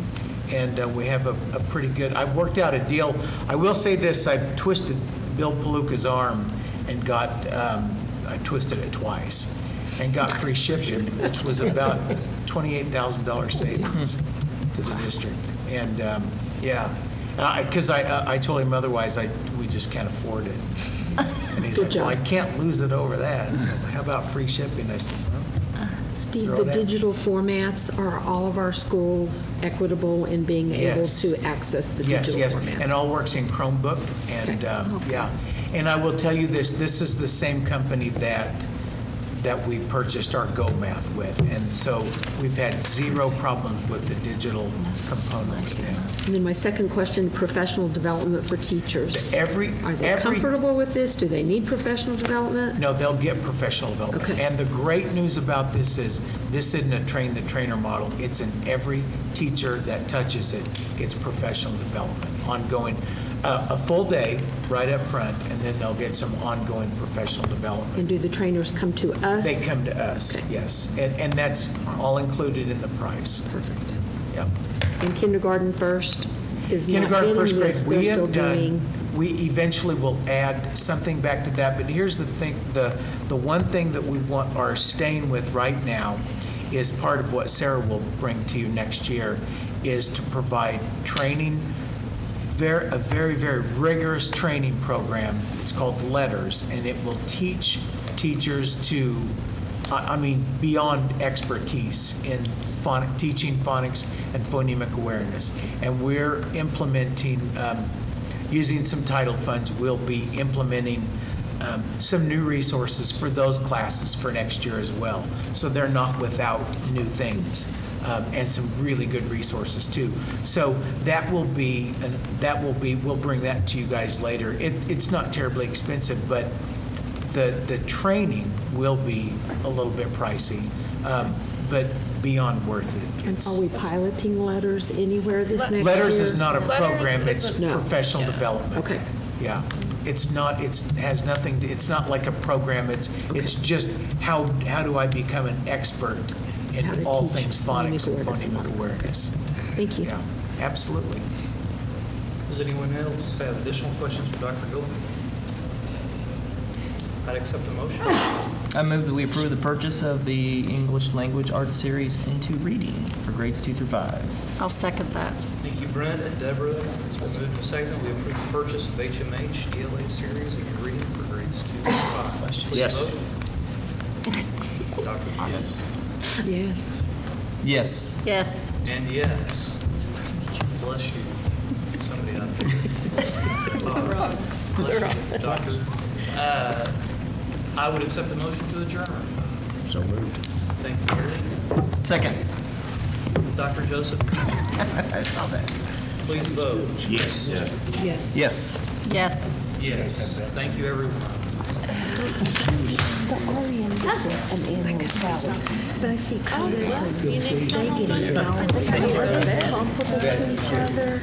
and we have a pretty good, I worked out a deal. I will say this, I twisted Bill Palooka's arm and got, I twisted it twice and got free shipping, which was about $28,000 savings to the district. And yeah, because I told him otherwise we just can't afford it. And he's like, well, I can't lose it over that. So how about free shipping? I said, well, Steve, the digital formats, are all of our schools equitable in being able to access the digital formats? And it all works in Chromebook. And yeah, and I will tell you this is the same company that that we purchased our Go Math with. And so we've had zero problems with the digital component with them. And then my second question, professional development for teachers. Are they every- comfortable with this? Do they need professional development? No, they'll get professional development. Okay. And the great news about this is, this isn't a train-the-trainer model. It's in every teacher that touches it gets professional development, ongoing, a full day right up front, and then they'll get some ongoing professional development. And do the trainers come to us? They come to us, yes. And that's all included in the price. Perfect. Yep. And kindergarten first is not Kindergarten, getting first grade, this. we They're still have done, doing. we eventually will add something back to that, but here's the thing, the one thing that we are staying with right now is part of what Sarah will bring to you next year, is to provide training, a very, very rigorous training program. It's called Letters, and it will teach teachers to, beyond expertise in teaching phonics and phonemic awareness. And we're implementing, using some title funds, we'll be implementing some new resources for those classes for next year as well. So they're not without new things, and some really good resources too. So we'll bring that to you guys later. It's not terribly expensive, but the training will be a little bit pricey, but beyond worth it. And are we piloting Letters anywhere this next year? Letters is not a program, Letters it's is a- professional development. Okay. Yeah. It's not, has nothing, it's not like a program, it's just how do I become an expert How in to all teach things phonics and phonemic phonemic awareness. Thank you. Yeah, absolutely. Does anyone else have additional questions for Dr. Gilbert? I'd accept a motion. I move that we approve the purchase of the English Language Art Series Into Reading for grades 2 through 5. I'll second that. Thank you, Brent and Deborah. It's been moved and seconded. We approve the purchase of HMH ELA series Into Reading for grades 2 through 5. Please Yes. vote. Dr. Yes. Yes. Yes. Yes. And yes. Bless you. Somebody out there. Bless you, Doctor. I would accept the motion to adjourn. So moved. Thank you, Gary. Second. Dr. Joseph, I saw that. please vote. Yes. Yes. Yes. Yes. Yes. Thank you, everyone. But I see colors and You need to come home Monday. comparable to each other.